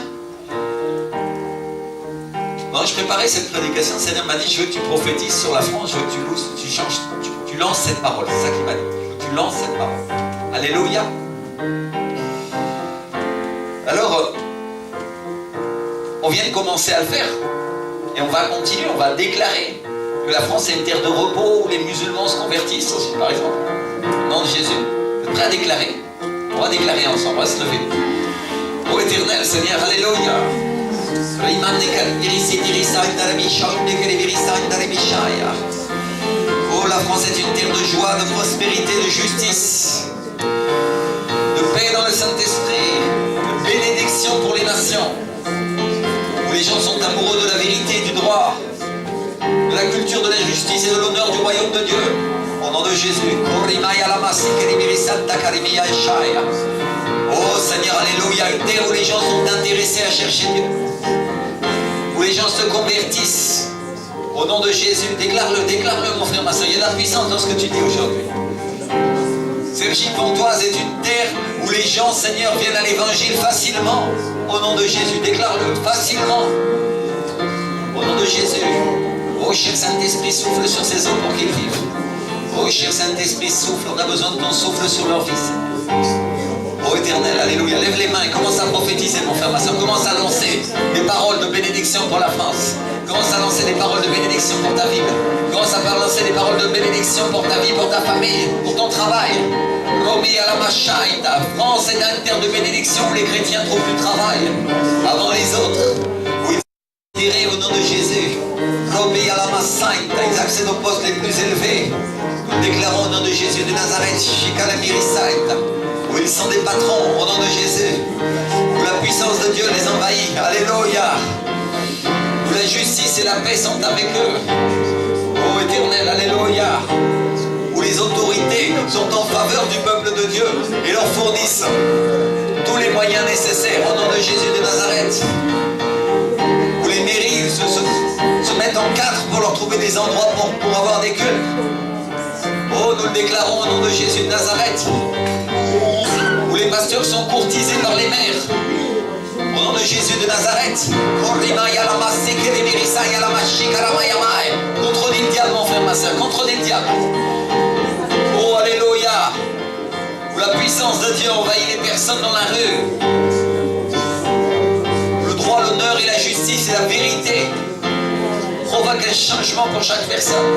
Quand je préparais cette prédication, le Seigneur m'a dit, je veux que tu prophétises sur la France, je veux que tu changes, tu lances cette parole. C'est ça qu'il m'a dit. Je veux que tu lances cette parole. Alléluia. Alors, on vient de commencer à le faire. Et on va continuer, on va déclarer que la France est une terre de repos où les musulmans se convertissent aussi, par exemple. Au nom de Jésus. Vous êtes prêts à déclarer? On va déclarer ensemble, on va se lever. Ô Éternel Seigneur, Alléluia. Oh, la France est une terre de joie, de prospérité, de justice, de paix dans le Saint-Esprit, de bénédiction pour les nations, où les gens sont amoureux de la vérité et du droit, de la culture de la justice et de l'honneur du royaume de Dieu. Au nom de Jésus. Oh Seigneur, Alléluia, une terre où les gens sont intéressés à chercher Dieu, où les gens se convertissent. Au nom de Jésus, déclare-le mon frère, ma soeur. Il y a de la puissance dans ce que tu dis aujourd'hui. Cergy-Pontoise est une terre où les gens, Seigneur, viennent à l'évangile facilement. Au nom de Jésus, déclare-le facilement. Au nom de Jésus. Oh cher Saint-Esprit, souffle sur ces eaux pour qu'ils vivent. Oh cher Saint-Esprit, souffle, on a besoin de ton souffle sur leur vie. Oh Éternel, Alléluia, lève les mains et commence à prophétiser mon frère, ma soeur. Commence à lancer des paroles de bénédiction pour la France. Commence à lancer des paroles de bénédiction pour ta vie. Commence à lancer des paroles de bénédiction pour ta vie, pour ta famille, pour ton travail. Romi à la Machaïta. France est une terre de bénédiction où les chrétiens trouvent du travail avant les autres. Où ils sont tirés au nom de Jésus. Romi à la Machaïta. Ils accèdent aux postes les plus élevés. Nous déclarons au nom de Jésus de Nazareth, Shikalamirisaïta. Où ils sont des patrons au nom de Jésus, où la puissance de Dieu les envahit, Alléluia, où la justice et la paix sont avec eux, ô Éternel, Alléluia, où les autorités sont en faveur du peuple de Dieu et leur fournissent tous les moyens nécessaires au nom de Jésus de Nazareth, où les mairies se mettent en quatre pour leur trouver des endroits pour avoir des cultes. Oh, nous le déclarons au nom de Jésus de Nazareth, où les pasteurs sont courtisés par les maires. Au nom de Jésus de Nazareth. Contre des diables, mon frère, ma soeur, contre des diables. Oh, Alléluia. Où la puissance de Dieu envahit les personnes dans la rue. Le droit, l'honneur et la justice et la vérité provoquent un changement pour chaque personne.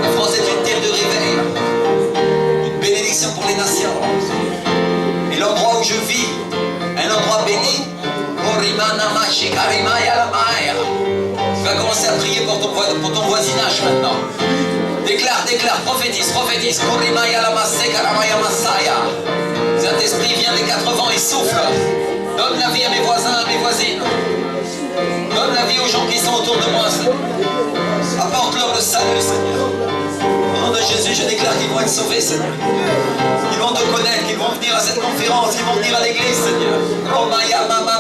La France est une terre de réveil, une bénédiction pour les nations. Et l'endroit où je vis, un endroit béni. Tu vas commencer à prier pour ton voisinage maintenant. Déclare, prophétise. Saint-Esprit, viens les 4 vents et souffle. Donne la vie à mes voisins, à mes voisines. Donne la vie aux gens qui sont autour de moi, Seigneur. Apporte-leur le salut, Seigneur. Au nom de Jésus, je déclare qu'ils vont être sauvés, Seigneur. Ils vont te connaître, qu'ils vont venir à cette conférence, ils vont venir à l'église, Seigneur. Oh, Maya, mama.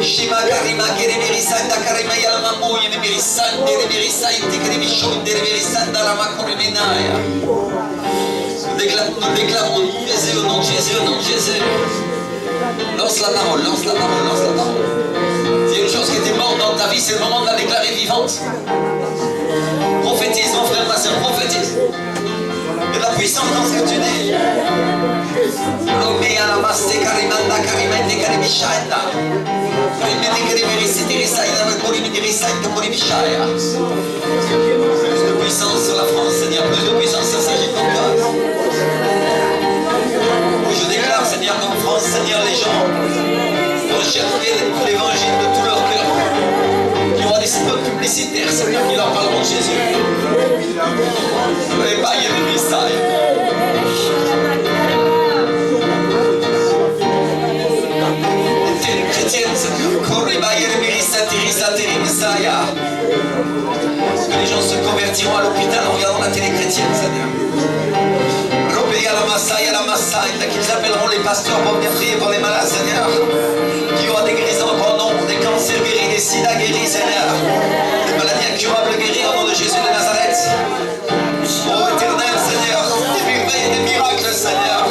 Shima karima kereberi santa karima yalama moye neberi sante neberi sainte kerebi shonde neberi santa la makoremenaya. Nous déclarons Jésus, au nom de Jésus, au nom de Jésus. Lance la parole. S'il y a une chose qui était morte dans ta vie, c'est le moment de la déclarer vivante. Prophétise, mon frère, ma soeur, prophétise. Il y a de la puissance dans ce que tu dis. Romea la masse carimanda carimende caribiscianda. Rimedi carimerisi di risaina nel morimi di risaina moribisciaia. Plus de puissance sur la France, Seigneur, plus de puissance sur s'agit comme toi. Je déclare, Seigneur, qu'en France, Seigneur, les gens vont chercher l'évangile de tout leur cœur. Il y aura des spots publicitaires, Seigneur, qui leur parleront de Jésus. Les païens de Messiah. Chrétienne, Seigneur. Que les gens se convertiront à l'hôpital en regardant la télé chrétienne, Seigneur. Qu'ils appelleront les pasteurs pour venir prier pour les malades, Seigneur. Qu'il y aura des guérisons en grand nombre, des cancers guéris, des sida guéris, Seigneur. Des maladies incurables guéries au nom de Jésus de Nazareth. Oh éternel, Seigneur, des merveilles et des miracles, Seigneur.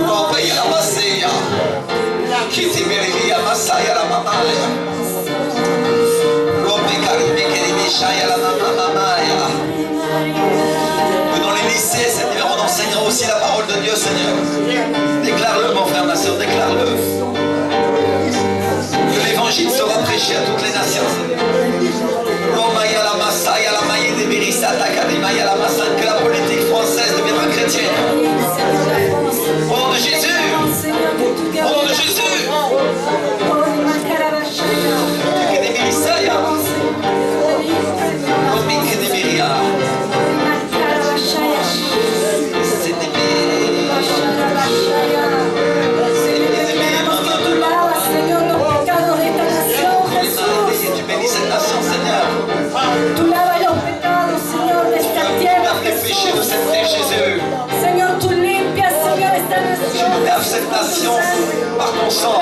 Oh, paye la Masseia. Qui te mérite à Massaia la Mamaya. Robe Karime Kerimeshaya la Mamaya. Dans les lycées, Seigneur, on enseignera aussi la parole de Dieu, Seigneur. Déclare-le, mon frère, ma soeur, déclare-le. Que l'évangile sera prêché à toutes les nations, Seigneur. Que la politique française deviendra chrétienne. Au nom de Jésus. Au nom de Jésus. Cette nation par ton sang.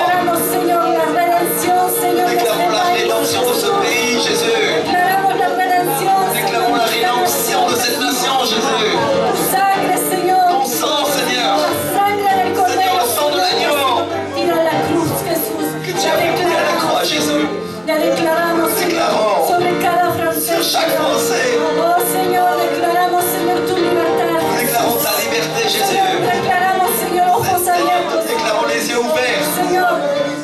Déclarons la rédemption de ce pays, Jésus. Déclarons la rédemption de cette nation, Jésus. Ton sang, Seigneur. Seigneur, le sang de l'agneau que tu as vécu à la croix, Jésus. Déclarons sur chaque Français. Déclarons ta liberté, Jésus. Déclarons les yeux ouverts.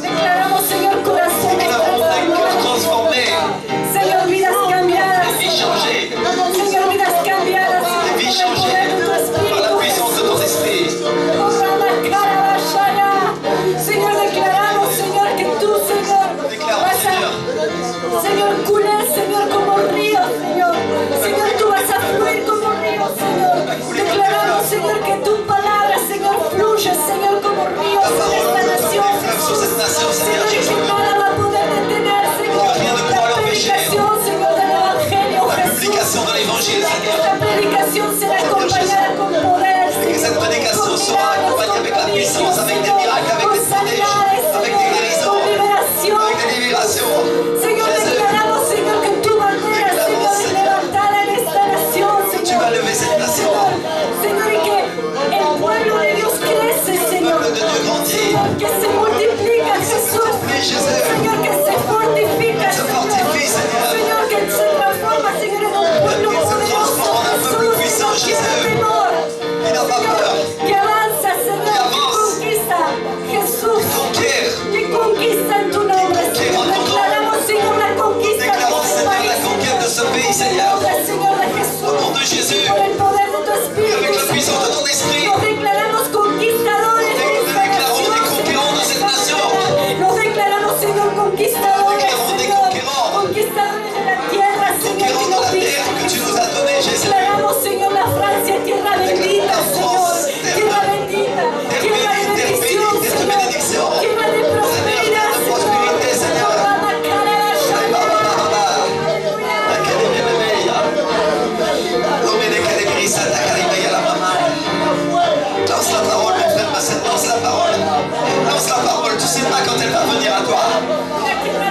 Declaramos, Señor, corazón. Déclarons des cœurs transformés. Señor, vidas cambiadas. Des vies changées. Señor, vidas cambiadas. Des vies changées par la puissance de ton esprit. Señor, declaramos, Señor, que tú, Señor, vas a, Señor, couler, Señor, como río, Señor. Señor, tú vas a fluir como río, Señor. Declaramos, Señor, que tu palabra, Señor, fluye, Señor, como río sobre esta nación. Señor, y que nada va a poder detener, Señor, la predicación, Señor, del Evangelio, La publication de l'Évangile, Seigneur. la predicación será acompañada con poder, Et que cette prédication sera accompagnée avec la puissance, avec des miracles, avec des prodiges, avec des guérisons, avec des libérations. Señor, declaramos, Señor, que tu bandera, Señor, es levantada en esta nación, Señor. Tu vas lever cette nation. Señor, y que el pueblo de Dios crece, Señor. Le peuple de Dieu grandit. Señor, que se multiplica, Jesús. Señor, que se fortifica, Se fortifie, Seigneur. Señor, que se transforma, Señor, en un pueblo Que se poderoso, transforme en un peuple Jesús, puissant, que no tiene Jésus. temor. Il n'a pas Señor, peur. que avanza, Señor, que avance. conquista, Jesús. Conquiert. Que conquista en tu nombre, Señor. Declaramos, Señor, la conquista de Déclarons, este Seigneur, país. la conquête de ce pays, Seigneur. Señor de Jesús. Au nom de Jésus. Por el poder de tu Et Espíritu. avec la puissance de ton esprit. Nos declaramos conquistadores de esta Déclarons des nación. conquérants de cette nation. Nos declaramos, Señor, conquistadores. Déclarons des Señor. conquérants. Conquistadores de la tierra, Señor. Conquérants que de nos la diste, terre que tu nous as donnée, Jésus. Declaramos, Señor, la Francia, tierra bendita, la Señor. France, Tierra bendita. Tierra de bendición, bénie, terre de Señor. bénédiction. Tierra de prosperidad, Seigneur, de prospérité, Seigneur. Lance la parole, mon frère, ma sœur, lance la parole. Lance la parole, tu sais pas quand elle va venir à toi.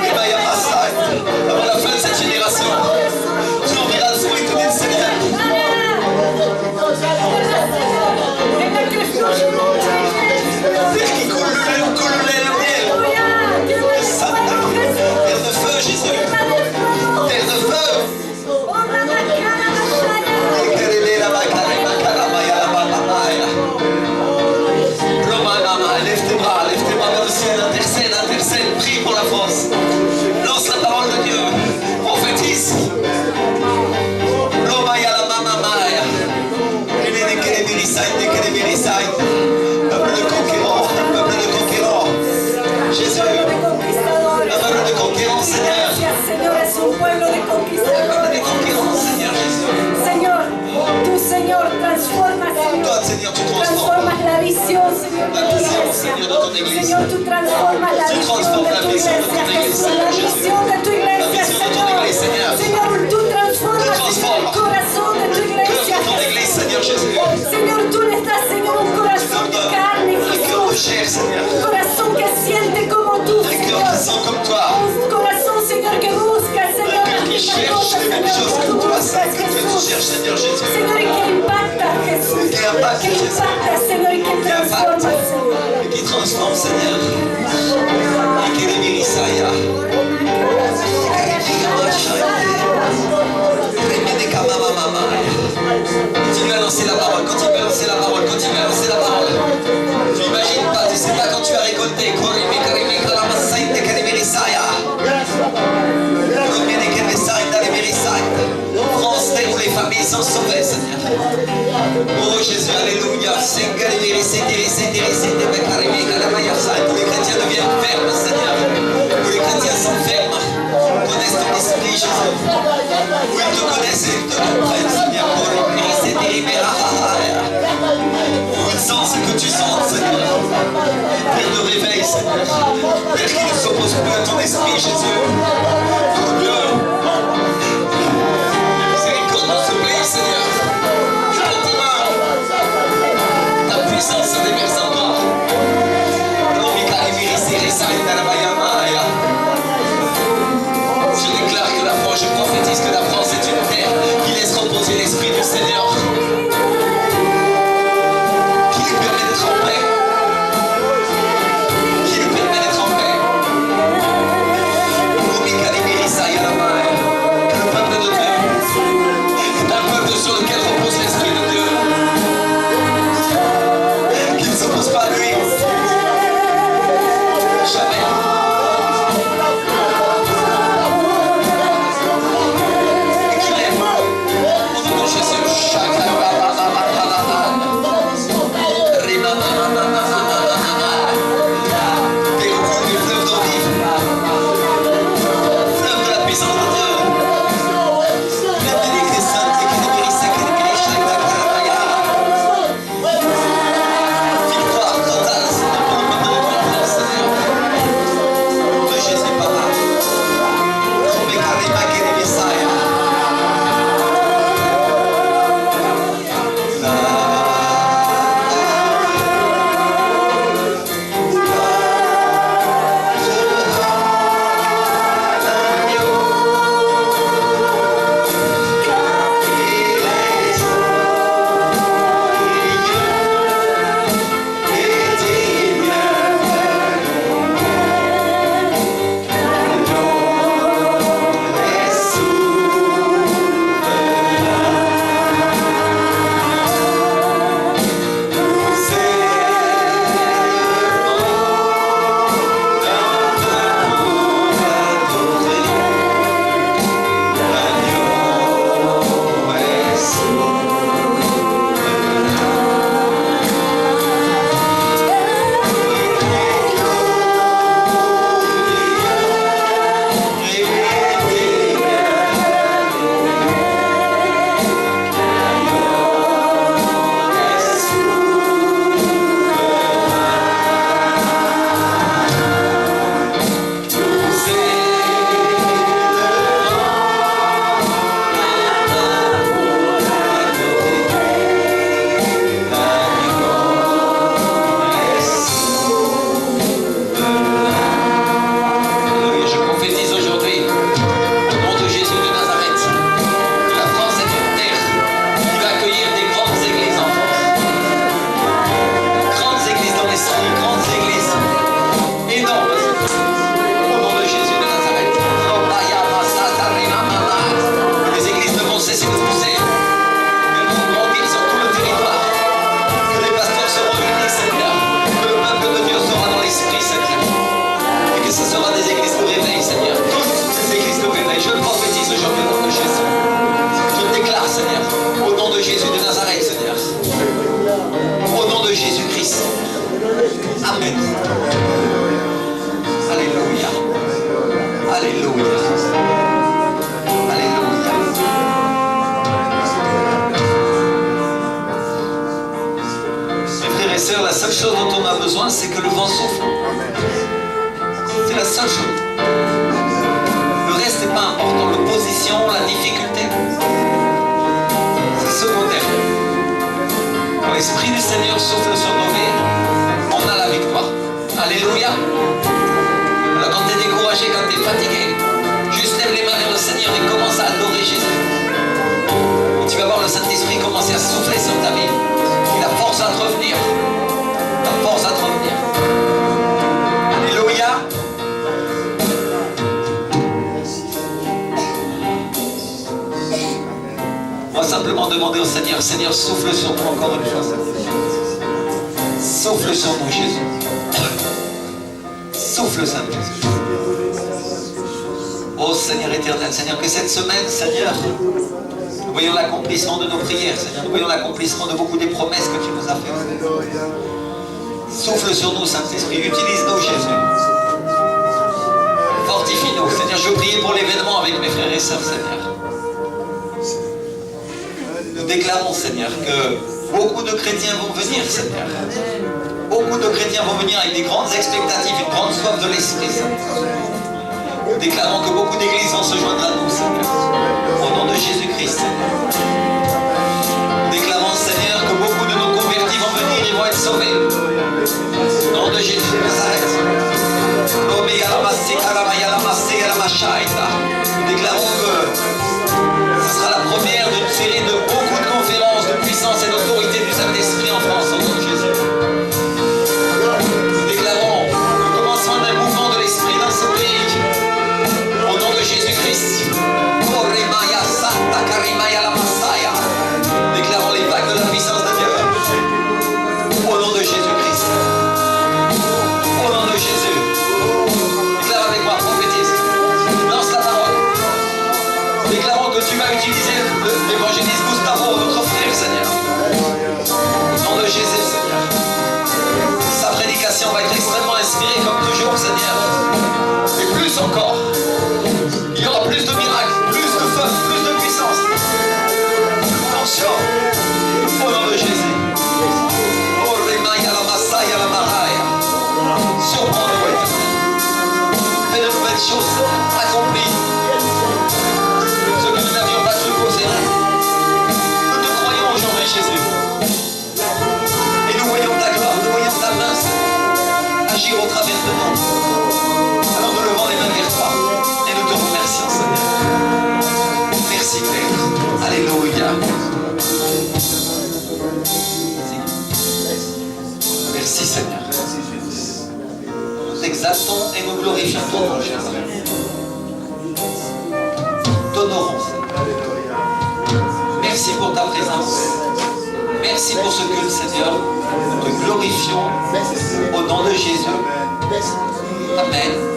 Et bien, il n'y a pas ça. Avant la fin de cette génération, tu ouvriras le fruit tout du Seigneur. Terre qui coule le lait, le miel. Terre de feu, Jésus. Terre de feu. Señor, tú transformas la Tu visión transformes de la tu vision de iglesia, ton église, Jesús, la Seigneur Jésus. visión de tu La iglesia, vision de ton église, Seigneur. Señor, tú transformas, Señor, el corazón de tu Cœur iglesia, de ton église, Seigneur Jésus. Señor, tú le das, Señor, un corazón de carne, Un cœur de Jesús. chair, Seigneur. Un corazón que siente como tú, Un cœur Señor. qui sent comme toi. Un corazón, Señor, que busca, Señor, Un cœur qui las mismas cherche cosas, les mêmes Señor, choses que tú que toi, buscas, que tu Jesús. cherches, Seigneur Jésus. Señor, y que impacta, Jesús. Que impacte, Que Jésus. impacta, Señor, y que Qui transforma, impacte Señor. et qui transforme, Seigneur. Et qui libère Isaiah. Continue à lancer la parole, continue à lancer la parole, continue à lancer la parole. Tu n'imagines pas, tu sais pas quand tu as récolté. France, terre où les familles sont sauvées, Seigneur. Oh Jésus, alléluia. Tous les chrétiens deviennent fermes, Seigneur. Tous les chrétiens sont fermes. Connaissent ton esprit, Jésus. Où ils te connaissent et ils te comprennent, Seigneur. Où ils sentent ce que tu sens, Seigneur. Père de réveil, Seigneur. Père qui ne s'oppose plus à ton esprit, Jésus. Oh Dieu. Miséricorde dans ce pays, Seigneur. Prends ta main. Ta puissance se déverse en toi. Je déclare que la France, je prophétise que la France est une terre qui laisse reposer l'esprit du Seigneur, qui lui permet d'être en paix, qui lui permet d'être en paix. simplement demander au Seigneur, Seigneur, souffle sur nous encore une fois. Souffle sur nous, Jésus. Souffle, Saint Jésus. Oh Seigneur éternel, Seigneur, que cette semaine, Seigneur, nous voyons l'accomplissement de nos prières, Seigneur. Nous voyons l'accomplissement de beaucoup des promesses que tu nous as faites. Souffle sur nous, Saint-Esprit. Utilise-nous, Jésus. Fortifie-nous, Seigneur. Je prie pour l'événement avec mes frères et sœurs, Seigneur. Nous déclarons, Seigneur, que beaucoup de chrétiens vont venir, Seigneur. Beaucoup de chrétiens vont venir avec des grandes expectatives, une grande soif de l'Esprit, Seigneur. Nous déclarons que beaucoup d'églises vont se joindre à nous, Seigneur. Au nom de Jésus-Christ, Seigneur. Nous déclarons, Seigneur, que beaucoup de nos convertis vont venir et vont être sauvés. Au nom de Jésus de Nazareth. Nous déclarons que ce sera la première d'une série de beaucoup de conférences de puissance et d'autorité du Saint-Esprit en France, au nom de Jésus. Nous déclarons le commencement d'un mouvement de l'Esprit dans ce pays, au nom de Jésus-Christ. Déclarons les vagues de la puissance de Dieu, au nom de Jésus-Christ. Au nom de Jésus. Déclare avec moi, prophétise. Lance la parole. Déclarons que tu vas utiliser l'évangéliste Gustavo, notre frère, Seigneur. Au nom de Jésus, Seigneur. Sa prédication va être extrêmement inspirée comme toujours, Seigneur. Et plus encore. Il y aura plus de miracles, plus de feu, plus de puissance. Attention. Au nom de Jésus. Oh, Remaya, la Masaya, la Maraya. Surprends-nous, Éternel. Fais de nouvelles choses, accomplis. Ce que nous n'avions pas cru possible. Nous te croyons aujourd'hui, Jésus. Et nous voyons ta gloire, nous voyons ta main agir au travers de nous. Alors nous levons les mains vers toi et nous te remercions, Seigneur. Merci, Père. Alléluia. Merci, Seigneur. Nous exaltons et nous glorifions ton nom, Jésus. T'honorons, Seigneur. Merci pour ta présence. Merci pour ce culte, Seigneur. Nous te glorifions au nom de Jésus. Amen.